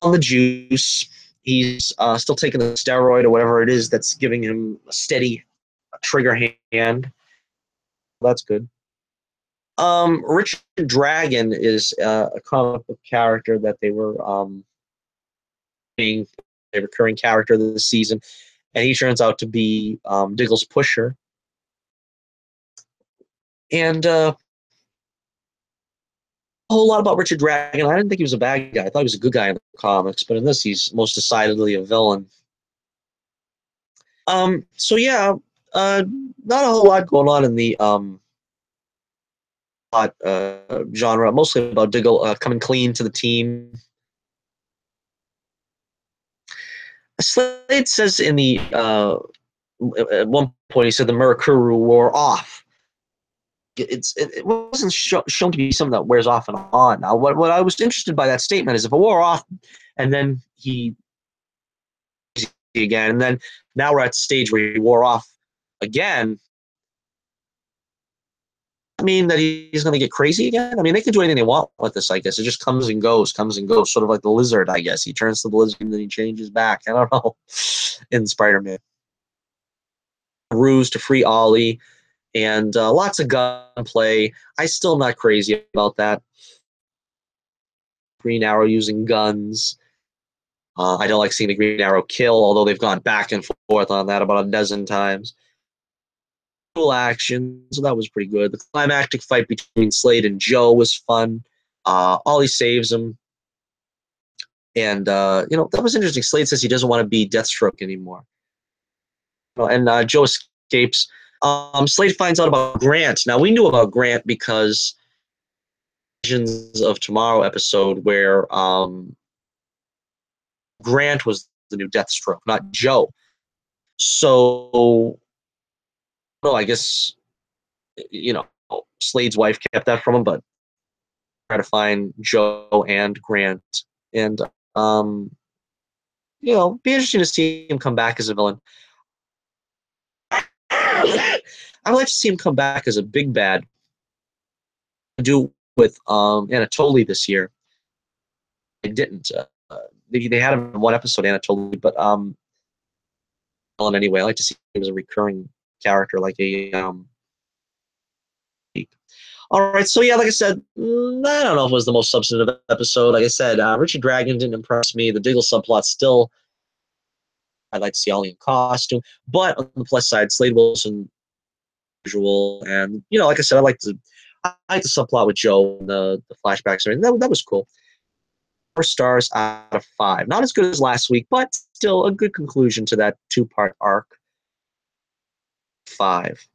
On the juice, he's still taking the steroid or whatever it is that's giving him a steady trigger hand. That's good. Richard Dragon is a comic book character that they were being a recurring character this season, and he turns out to be Diggle's pusher. And a whole lot about Richard Dragon. I didn't think he was a bad guy. I thought he was a good guy in the comics, but in this, he's most decidedly a villain. So yeah, not a whole lot going on in the genre. Mostly about Diggle coming clean to the team. Slade says in the at one point he said the Mirakuru wore off. It wasn't shown to be something that wears off and on. Now, what I was interested by that statement is if it wore off and then he again, and then now we're at the stage where he wore off again. I mean that he's going to get crazy again. I mean, they can do anything they want with this. I guess it just comes and goes, sort of like the lizard. I guess he turns to the lizard and then he changes back. I don't know. In Spider-Man, ruse to free Ollie, and lots of gunplay. I still am not crazy about that. Green Arrow using guns. I don't like seeing the Green Arrow kill, although they've gone back and forth on that about a dozen times. Cool action, so that was pretty good. The climactic fight between Slade and Joe was fun. Ollie saves him. And, that was interesting. Slade says he doesn't want to be Deathstroke anymore. And Joe escapes. Slade finds out about Grant. Now, we knew about Grant because Visions of Tomorrow episode where Grant was the new Deathstroke, not Joe. So, I guess, Slade's wife kept that from him, but try to find Joe and Grant. And, be interesting to see him come back as a villain. I would like to see him come back as a big bad. Do with Anatoly this year. They didn't. They had him in one episode, Anatoly, but well, anyway, I like to see him as a recurring character, like a All right, so yeah, like I said, I don't know if it was the most substantive episode. Like I said, Richard Dragon didn't impress me. The Diggle subplot still, I'd like to see Ollie in costume. But on the plus side, Slade Wilson, usual, and like I said, I like the subplot with Joe and the flashbacks. That was cool. 4 stars out of 5. Not as good as last week, but still a good conclusion to that 2-part arc. 5.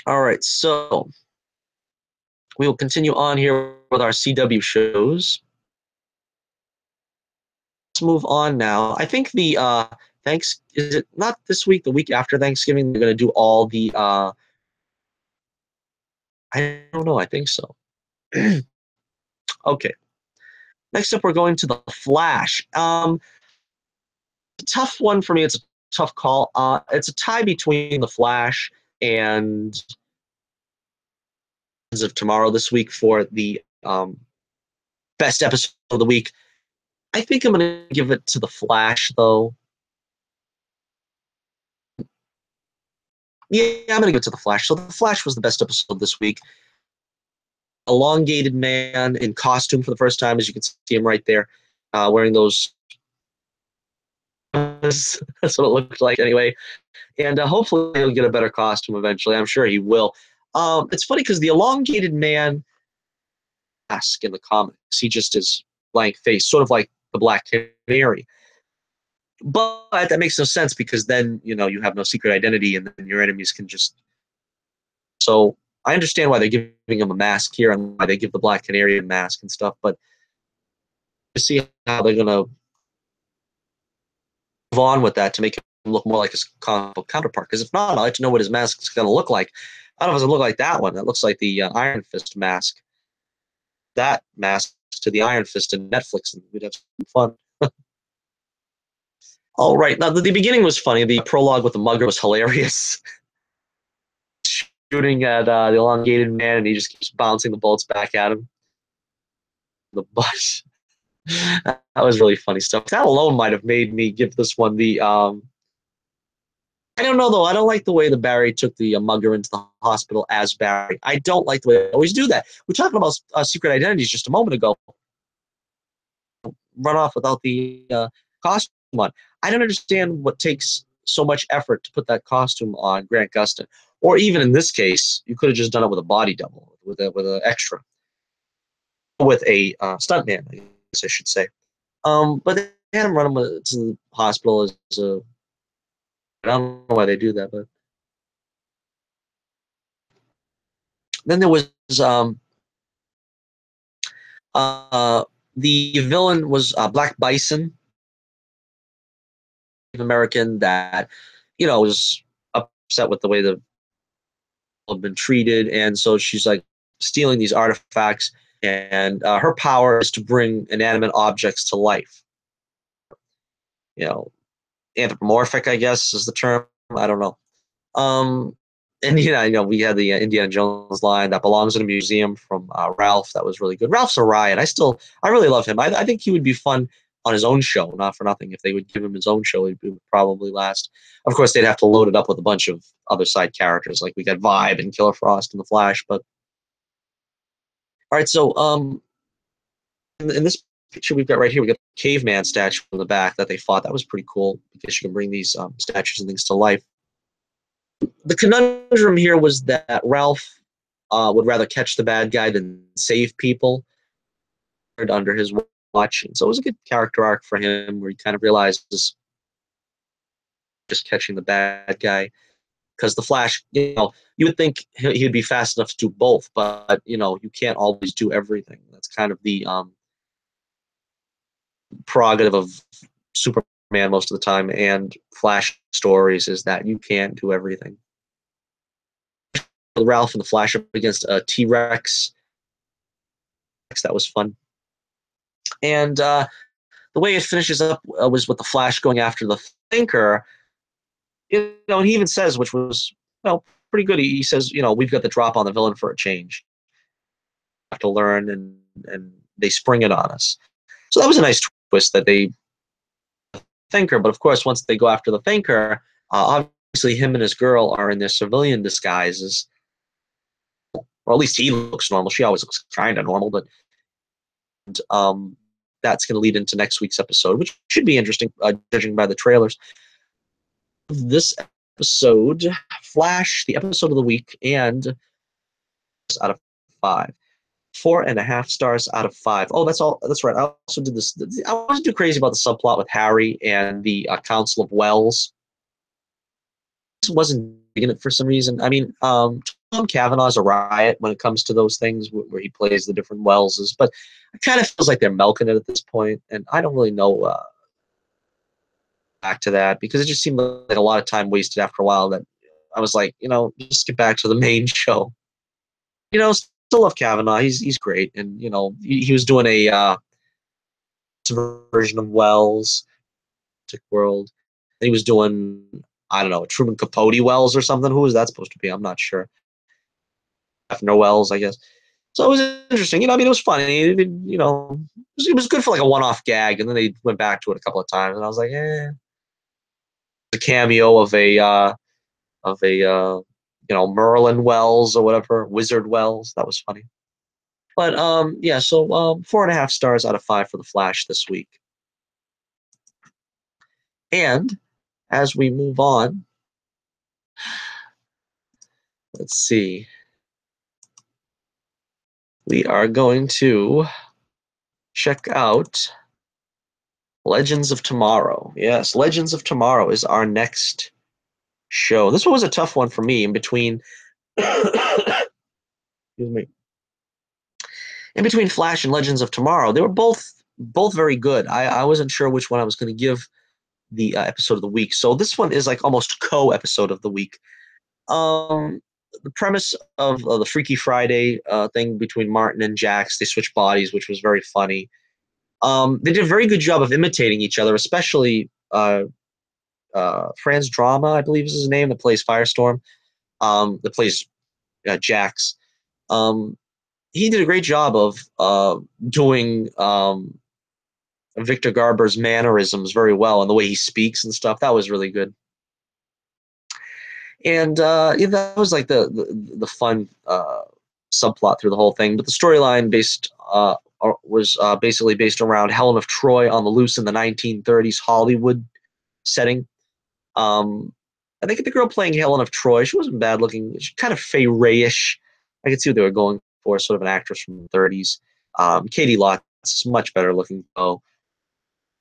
All right, so we will continue on here with our CW shows. Let's move on now. I think the is it not this week, the week after Thanksgiving, they're going to do all the I don't know, I think so. Okay. Next up, we're going to the Flash. Tough one for me. It's a tough call. It's a tie between the Flash and of tomorrow this week for the best episode of the week. I think I'm going to give it to the Flash, though. Yeah, I'm going to give it to the Flash. So the Flash was the best episode this week. Elongated man in costume for the first time, as you can see him right there, wearing those. That's what it looked like anyway. And hopefully he'll get a better costume eventually. I'm sure he will. It's funny because the elongated man mask in the comics, he just is blank face, sort of like the Black Canary. But that makes no sense because then, you have no secret identity and then your enemies can just. So I understand why they're giving him a mask here and why they give the Black Canary a mask and stuff, but to see how they're going to move on with that to make him look more like his counterpart. Because if not, I'd like to know what his mask is going to look like. I don't know if it's going to look like that one. That looks like the Iron Fist mask. That mask to the Iron Fist in Netflix, and we'd have some fun. All right. Now, the beginning was funny. The prologue with the mugger was hilarious. Shooting at the elongated man, and he just keeps bouncing the bullets back at him. The butt. That was really funny stuff. That alone might have made me give this one the. I don't know, though. I don't like the way the Barry took the mugger into the hospital as Barry. I don't like the way they always do that. We're talking about secret identities just a moment ago. Run off without the costume on. I don't understand what takes so much effort to put that costume on Grant Gustin. Or even in this case, you could have just done it with a body double, with an extra, with a stuntman, I guess I should say. But they had him run him to the hospital as a. I don't know why they do that, but then there was the villain was Black Bison, American that was upset with the way the have been treated, and so she's like stealing these artifacts, and her power is to bring inanimate objects to life. Anthropomorphic, I guess, is the term. I don't know. And we had the Indiana Jones line that belongs in a museum from Ralph. That was really good. Ralph's a riot. I really love him. I think he would be fun on his own show, not for nothing. If they would give him his own show, it would probably last. Of course, they'd have to load it up with a bunch of other side characters, like we got Vibe and Killer Frost and the Flash. But all right, so in this picture we've got right here, we got a caveman statue in the back that they fought. That was pretty cool because you can bring these statues and things to life. The conundrum here was that Ralph would rather catch the bad guy than save people under his watch. And so it was a good character arc for him where he kind of realizes just catching the bad guy. Because the Flash, you would think he'd be fast enough to do both, but, you can't always do everything. That's kind of the prerogative of Superman most of the time and Flash stories is that you can't do everything. Ralph and the Flash up against a T-Rex. That was fun. And the way it finishes up was with the Flash going after the Thinker. And he even says, which was pretty good. He says, we've got the drop on the villain for a change. Have to learn, and they spring it on us. So that was a nice twist that they thinker. But of course, once they go after the thinker, obviously him and his girl are in their civilian disguises, or at least he looks normal. She always looks kind of normal, but that's going to lead into next week's episode, which should be interesting, judging by the trailers. This episode, Flash, the episode of the week, and out of 5. 4.5 stars out of 5. Oh, that's all. That's right. I also did this. I wasn't too crazy about the subplot with Harry and the Council of Wells. I just wasn't digging it for some reason. I mean, Tom Cavanaugh's a riot when it comes to those things where he plays the different Welleses, but it kind of feels like they're milking it at this point, and I don't really know back to that because it just seemed like a lot of time wasted after a while. That I was like, just get back to the main show. Still love Kavanaugh. He's great, and he was doing a version of Wells, World. And he was doing, I don't know, Truman Capote Wells or something. Who was that supposed to be? I'm not sure. Hefner Wells, I guess. So it was interesting. It was funny. It was good for like a one-off gag, and then they went back to it a couple of times, and I was like, a cameo of a Merlin Wells or whatever, Wizard Wells. That was funny. But yeah, so 4.5 stars out of 5 for the Flash this week. And as we move on, let's see. We are going to check out Legends of Tomorrow. Yes, Legends of Tomorrow is our next show. This one was a tough one for me in between. Excuse me. In between Flash and Legends of Tomorrow, they were both very good. I wasn't sure which one I was going to give the episode of the week. So this one is like almost co-episode of the week. The premise of the Freaky Friday thing between Martin and Jax, they switch bodies, which was very funny. They did a very good job of imitating each other, especially Franz Drama, I believe is his name, that plays Firestorm, that plays Jax. He did a great job of doing Victor Garber's mannerisms very well, and the way he speaks and stuff. That was really good. And yeah, that was like the fun subplot through the whole thing. But the storyline was basically based around Helen of Troy on the loose in the 1930s Hollywood setting. I think the girl playing Helen of Troy, she wasn't bad looking. She kind of Fay Ray-ish. I could see what they were going for, sort of an actress from the 30s. Katie Lotz is much better looking, though.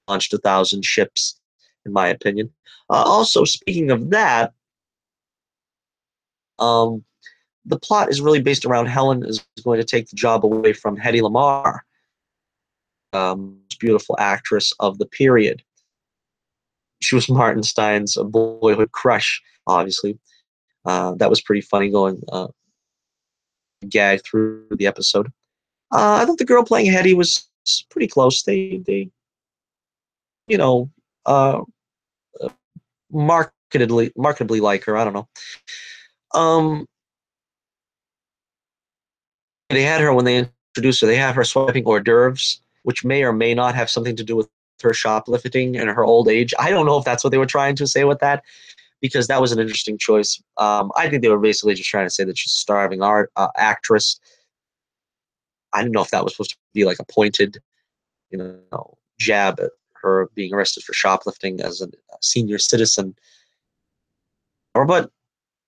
Launched 1,000 ships, in my opinion. Also, speaking of that, the plot is really based around Helen is going to take the job away from Hedy Lamarr, beautiful actress of the period. She was Martin Stein's boyhood crush, obviously. That was pretty funny going gag through the episode. I thought the girl playing Hedy was pretty close. They marketably like her. I don't know. They had her when they introduced her. They have her swiping hors d'oeuvres, which may or may not have something to do with her shoplifting and her old age. I don't know if that's what they were trying to say with that, because that was an interesting choice. I think they were basically just trying to say that she's a starving actress. I didn't know if that was supposed to be like a pointed, jab at her being arrested for shoplifting as a senior citizen. But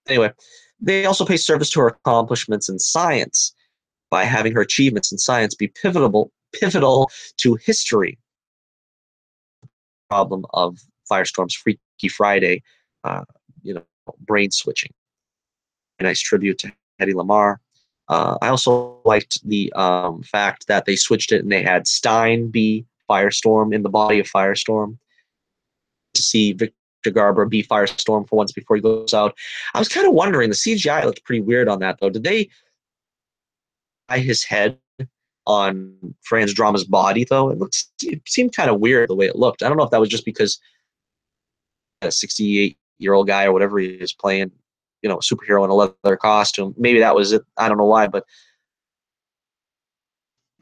anyway, they also pay service to her accomplishments in science by having her achievements in science be pivotal to history. Problem of Firestorm's Freaky Friday, brain switching. A nice tribute to Hedy Lamarr. I also liked the fact that they switched it and they had Stein be Firestorm in the body of Firestorm. To see Victor Garber be Firestorm for once before he goes out. I was kind of wondering, the CGI looked pretty weird on that, though. Did they eye his head on Franz Drama's body, though? It seemed kind of weird the way it looked. I don't know if that was just because a 68-year-old guy or whatever he is playing, superhero in a leather costume. Maybe that was it. I don't know why, but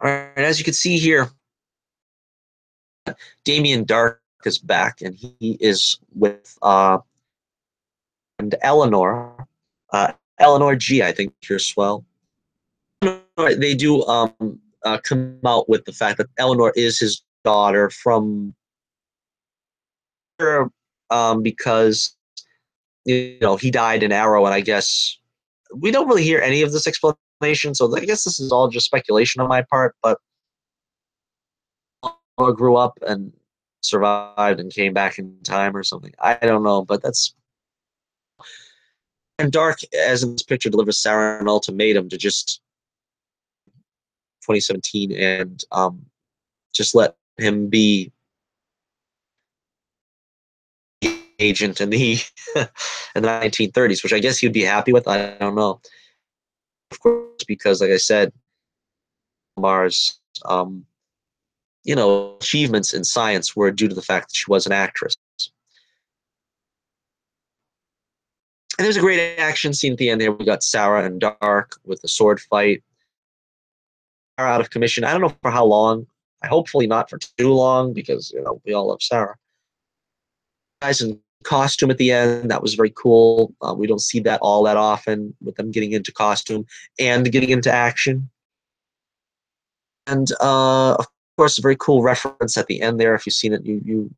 all right, as you can see here, Damien Dark is back, and he is with and Eleanor G. I think you're swell. They do come out with the fact that Eleanor is his daughter from because he died in Arrow, and I guess we don't really hear any of this explanation. So I guess this is all just speculation on my part. But Eleanor grew up and survived and came back in time or something. I don't know, but that's. And Dark, as in this picture, delivers Sarah an ultimatum to just 2017 and just let him be agent in the in the 1930s, which I guess he'd be happy with. I don't know. Of course, because like I said, Mars, achievements in science were due to the fact that she was an actress. And there's a great action scene at the end there. We got Sarah and Dark with the sword fight. Sarah out of commission. I don't know for how long. Hopefully not for too long because we all love Sarah. Guys in costume at the end, that was very cool. We don't see that all that often with them getting into costume and getting into action. And of course, a very cool reference at the end there. If you've seen it, you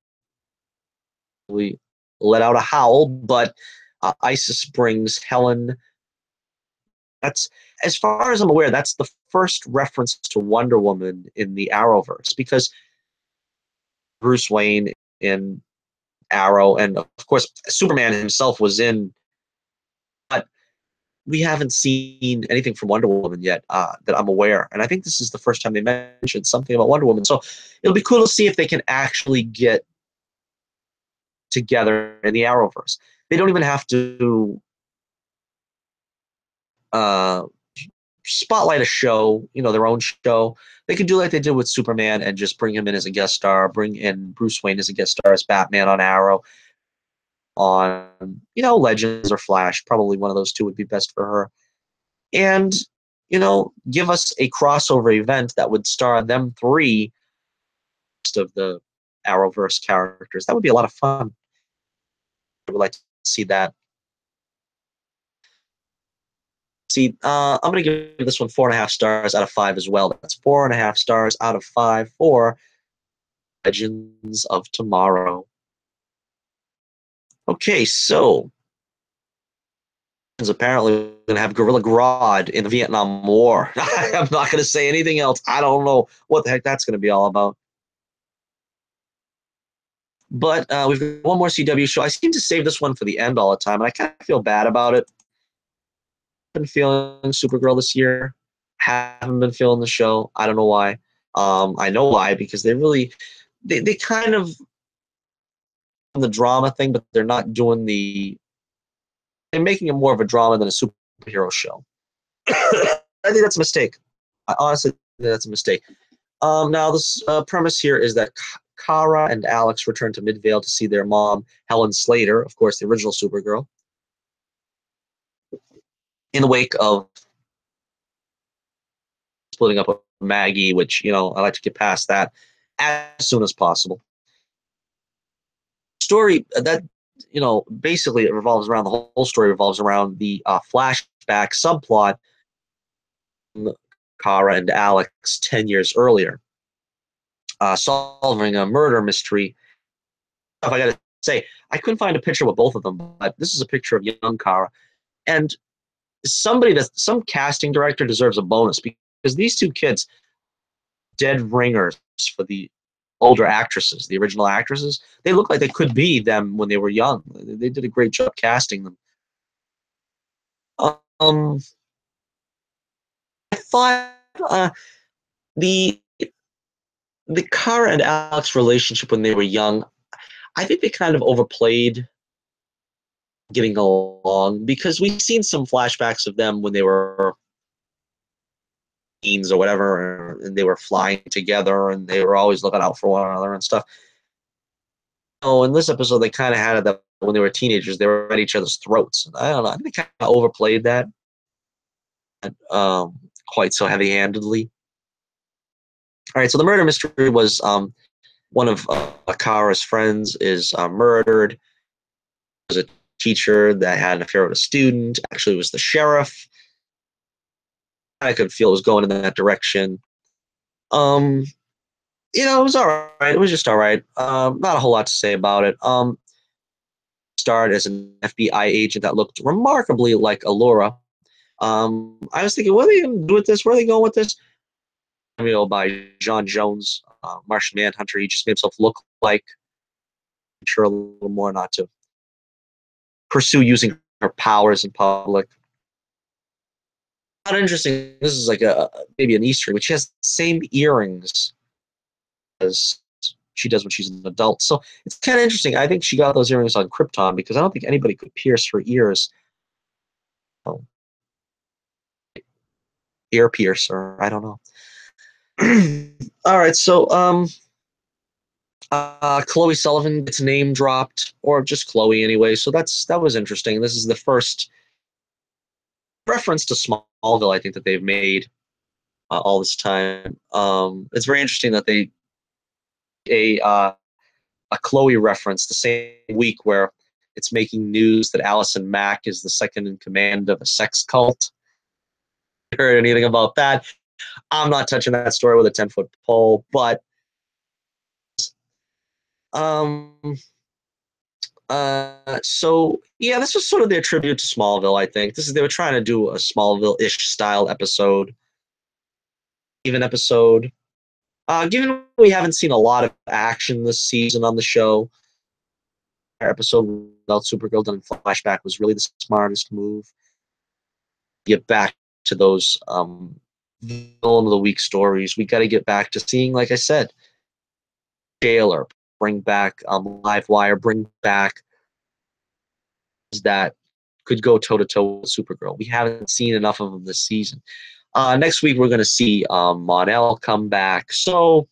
really let out a howl. But Isis brings Helen. That's, as far as I'm aware, that's the first reference to Wonder Woman in the Arrowverse, because Bruce Wayne in Arrow, and of course Superman himself was in, but we haven't seen anything from Wonder Woman yet that I'm aware. And I think this is the first time they mentioned something about Wonder Woman. So it'll be cool to see if they can actually get together in the Arrowverse. They don't even have to spotlight a show, their own show. They could do like they did with Superman and just bring him in as a guest star, bring in Bruce Wayne as a guest star as Batman on Arrow, on, Legends or Flash. Probably one of those two would be best for her. And, give us a crossover event that would star them three of the Arrowverse characters. That would be a lot of fun. I would like to see that. See, I'm going to give this one 4.5 stars out of 5 as well. That's 4.5 stars out of 5 for Legends of Tomorrow. Okay, so is apparently going to have Gorilla Grodd in the Vietnam War. I'm not going to say anything else. I don't know what the heck that's going to be all about. But we've got one more CW show. I seem to save this one for the end all the time, and I kind of feel bad about it. I've been feeling Supergirl this year. Haven't been feeling the show. I don't know why. I know why, because they kind of the drama thing, but they're not doing they're making it more of a drama than a superhero show. I think that's a mistake. I honestly think that's a mistake. Now, this premise here is that Kara and Alex return to Midvale to see their mom, Helen Slater, of course, the original Supergirl, in the wake of splitting up with Maggie, which, I like to get past that as soon as possible. Story that, basically it revolves around, the whole story revolves around the flashback subplot, Kara and Alex 10 years earlier, solving a murder mystery. If I got to say, I couldn't find a picture with both of them, but this is a picture of young Kara. And some casting director deserves a bonus, because these two kids, dead ringers for the older actresses, the original actresses. They look like they could be them when they were young. They did a great job casting them. I thought the Kara and Alex relationship when they were young, I think they kind of overplayed getting along, because we've seen some flashbacks of them when they were teens or whatever, and they were flying together and they were always looking out for one another and stuff. Oh, in this episode, they kind of had it that when they were teenagers, they were at each other's throats. I don't know. I think they kind of overplayed that quite so heavy-handedly. All right, so the murder mystery was one of Kara's friends is murdered. It was a teacher that had an affair with a student. Actually, it was the sheriff. I could feel it was going in that direction. It was all right. It was just all right. Not a whole lot to say about it. Starred as an FBI agent that looked remarkably like Allura. I was thinking, what are they going to do with this? Where are they going with this? By John Jones, Martian Manhunter. He just made himself look like, I'm sure, a little more not to pursue using her powers in public. Not interesting. This is like maybe an Easter egg, but she has the same earrings as she does when she's an adult. So it's kind of interesting. I think she got those earrings on Krypton because I don't think anybody could pierce her ears. Oh, ear piercer. I don't know. All right, so Chloe Sullivan gets name dropped, or just Chloe anyway. So that was interesting. This is the first reference to Smallville I think that they've made all this time. It's very interesting that they a Chloe reference the same week where it's making news that Allison Mack is the second in command of a sex cult. Heard anything about that? I'm not touching that story with a 10-foot pole, but um so yeah, this was sort of their tribute to Smallville, I think. They were trying to do a Smallville-ish style episode, even episode. Given we haven't seen a lot of action this season on the show, our episode without Supergirl done in Flashback was really the smartest move. Get back to those villain of the week stories. We got to get back to seeing, like I said, Jailer, bring back Livewire, bring back that could go toe to toe with Supergirl. We haven't seen enough of them this season. Next week we're going to see Mon-El come back, so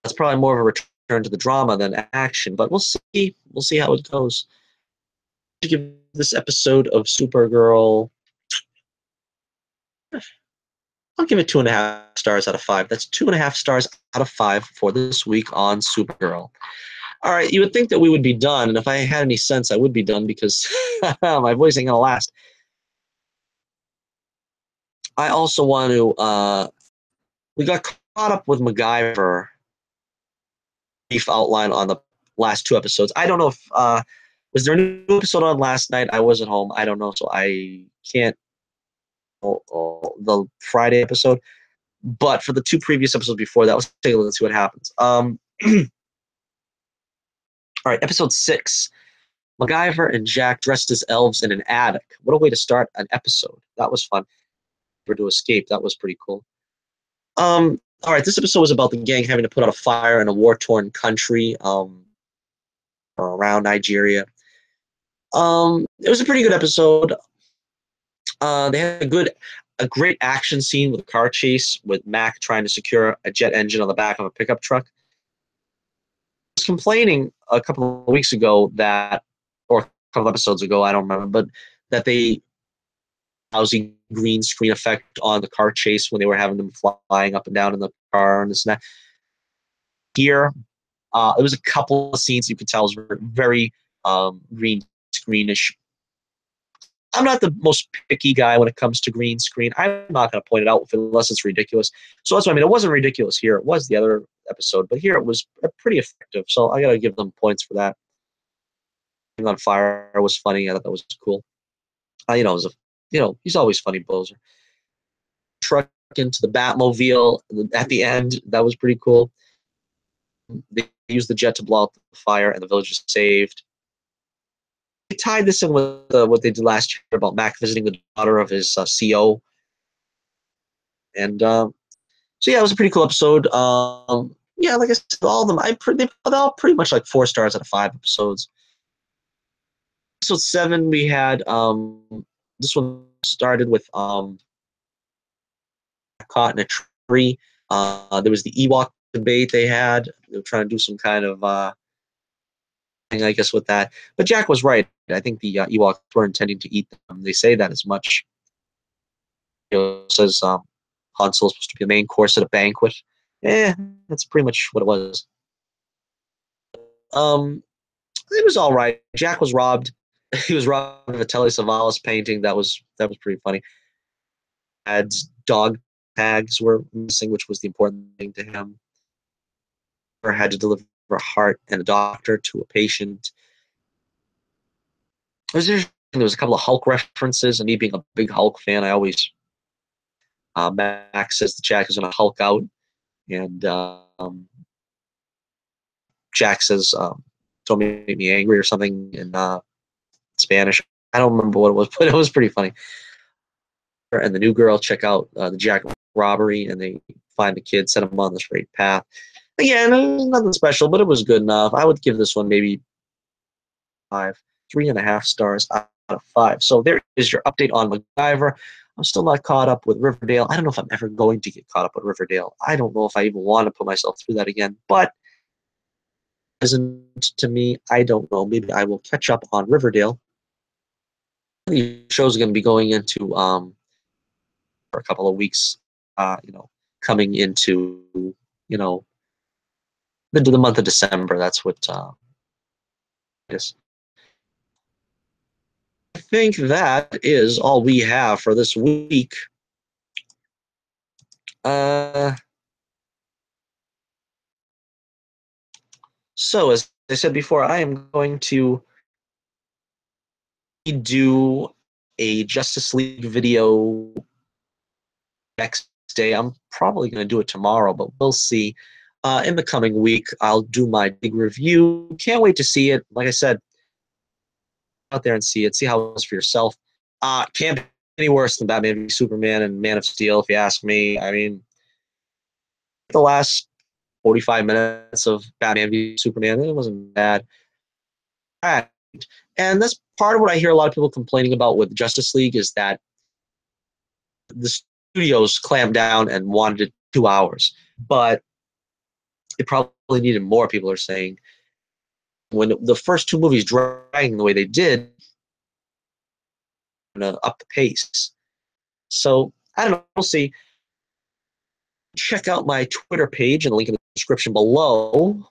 that's probably more of a return to the drama than action. But we'll see. We'll see how it goes. To give this episode of Supergirl, I'll give it 2.5 stars out of 5. That's 2.5 stars out of 5 for this week on Supergirl. All right, you would think that we would be done, and if I had any sense, I would be done because my voice ain't gonna last. I also want to. We got caught up with MacGyver. Brief outline on the last 2 episodes. I don't know if was there a new episode on last night. I wasn't home. I don't know, so I can't. The Friday episode, but for the 2 previous episodes before that, let's take a look and see what happens. All right, episode 6. MacGyver and Jack dressed as elves in an attic. What a way to start an episode. That was fun. To escape. That was pretty cool. All right, this episode was about the gang having to put out a fire in a war-torn country around Nigeria. It was a pretty good episode. They had a great action scene with a car chase with Mac trying to secure a jet engine on the back of a pickup truck. I was complaining a couple of weeks ago or a couple of episodes ago, I don't remember, but that they lousy green screen effect on the car chase when they were having them flying up and down in the car and this and that. Here, it was a couple of scenes you could tell was very green screenish. I'm not the most picky guy when it comes to green screen. I'm not going to point it out unless it's ridiculous. So that's what I mean. It wasn't ridiculous here. It was the other episode, but here it was pretty effective. So I got to give them points for that. On Fire was funny. I thought that was cool. He's always funny, Bozer. Truck into the Batmobile at the end. That was pretty cool. They used the jet to blow out the fire, and the village is saved. They tied this in with what they did last year about Mac visiting the daughter of his CO. And so, yeah, it was a pretty cool episode. Yeah, like I said, all of them, they're all pretty much like 4 stars out of 5 episodes. Episode 7, we had this one started with caught in a tree. There was the Ewok debate they had. They were trying to do some kind of thing, I guess, with that. But Jack was right. I think the Ewoks were intending to eat them. They say that as much. It says Han Solo's supposed to be the main course at a banquet. That's pretty much what it was. It was all right. Jack was robbed. He was robbed of a Telly Savalas painting. That was pretty funny. Ad's dog tags were missing, which was the important thing to him. Or had to deliver a heart and a doctor to a patient. There was a couple of Hulk references, and me being a big Hulk fan, I always Max says that Jack is going to Hulk out, and Jack says, "Don't make me angry" or something in Spanish. I don't remember what it was, but it was pretty funny. And the new girl check out the Jack robbery, and they find the kid, set him on the straight path. Again, nothing special, but it was good enough. I would give this one maybe 3.5 stars out of 5. So there is your update on MacGyver. I'm still not caught up with Riverdale. I don't know if I'm ever going to get caught up with Riverdale. I don't know if I even want to put myself through that again, but isn't to me, I don't know. Maybe I will catch up on Riverdale. The show's going to be going into for a couple of weeks, coming into, into the month of December. That's what it is. I think that is all we have for this week. So, as I said before, I am going to do a Justice League video next day. I'm probably going to do it tomorrow, but we'll see. In the coming week, I'll do my big review. Can't wait to see it. Like I said, out there and see it. See how it was for yourself. Can't be any worse than Batman v Superman and Man of Steel, if you ask me. I mean, the last 45 minutes of Batman v Superman, it wasn't bad. All right. And that's part of what I hear a lot of people complaining about with Justice League is that the studios clamped down and wanted it 2 hours. But it probably needed more, people are saying. When the first 2 movies dragging the way they did, up the pace. So, I don't know. We'll see. Check out my Twitter page and the link in the description below.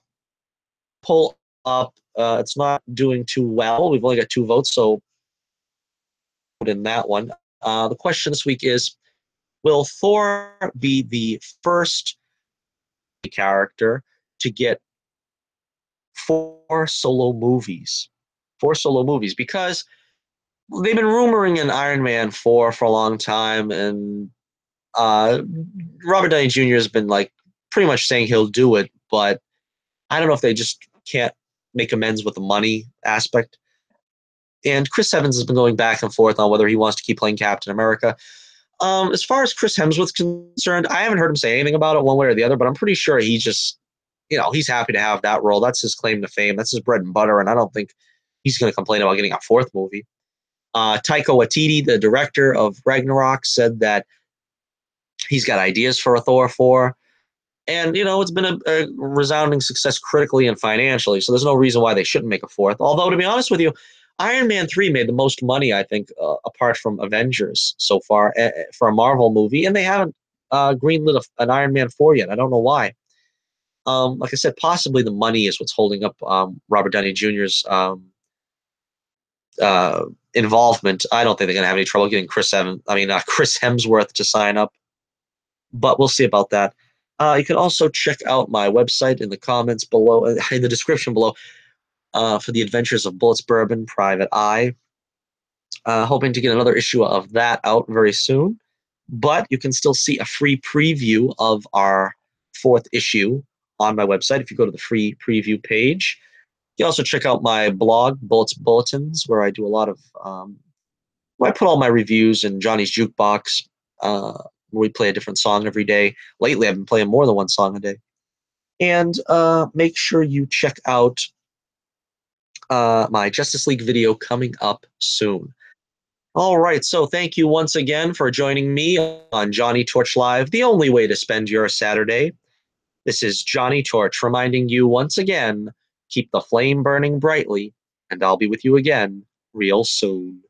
Pull up. It's not doing too well. We've only got 2 votes, so put in that one. The question this week is, will Thor be the first character to get 4 solo movies? 4 solo movies, because they've been rumoring an Iron Man 4 for a long time, and Robert Downey Jr. has been pretty much saying he'll do it, but I don't know if they just can't make amends with the money aspect. And Chris Evans has been going back and forth on whether he wants to keep playing Captain America. As far as Chris Hemsworth's concerned, I haven't heard him say anything about it one way or the other, but I'm pretty sure he just, he's happy to have that role. That's his claim to fame. That's his bread and butter, and I don't think he's going to complain about getting a 4th movie. Taika Waititi, the director of Ragnarok, said that he's got ideas for a Thor 4. And, it's been a resounding success critically and financially, so there's no reason why they shouldn't make a 4th. Although, to be honest with you, Iron Man 3 made the most money, I think, apart from Avengers so far, for a Marvel movie, and they haven't greenlit an Iron Man 4 yet. I don't know why. Like I said, possibly the money is what's holding up Robert Downey Jr.'s involvement. I don't think they're going to have any trouble getting Chris Hemsworth to sign up, but we'll see about that. You can also check out my website in the comments below, in the description below, for the Adventures of Bullets Bourbon Private Eye. Hoping to get another issue of that out very soon. But you can still see a free preview of our 4th issue on my website if you go to the free preview page. You can also check out my blog, Bullets Bulletins, where I do a lot of, where I put all my reviews in Johnny's Jukebox, where we play a different song every day. Lately, I've been playing more than one song a day. And make sure you check out my Justice League video coming up soon. All right, so thank you once again for joining me on Johnnie Torch Live, the only way to spend your Saturday. This is Johnnie Torch reminding you once again, keep the flame burning brightly, and I'll be with you again real soon.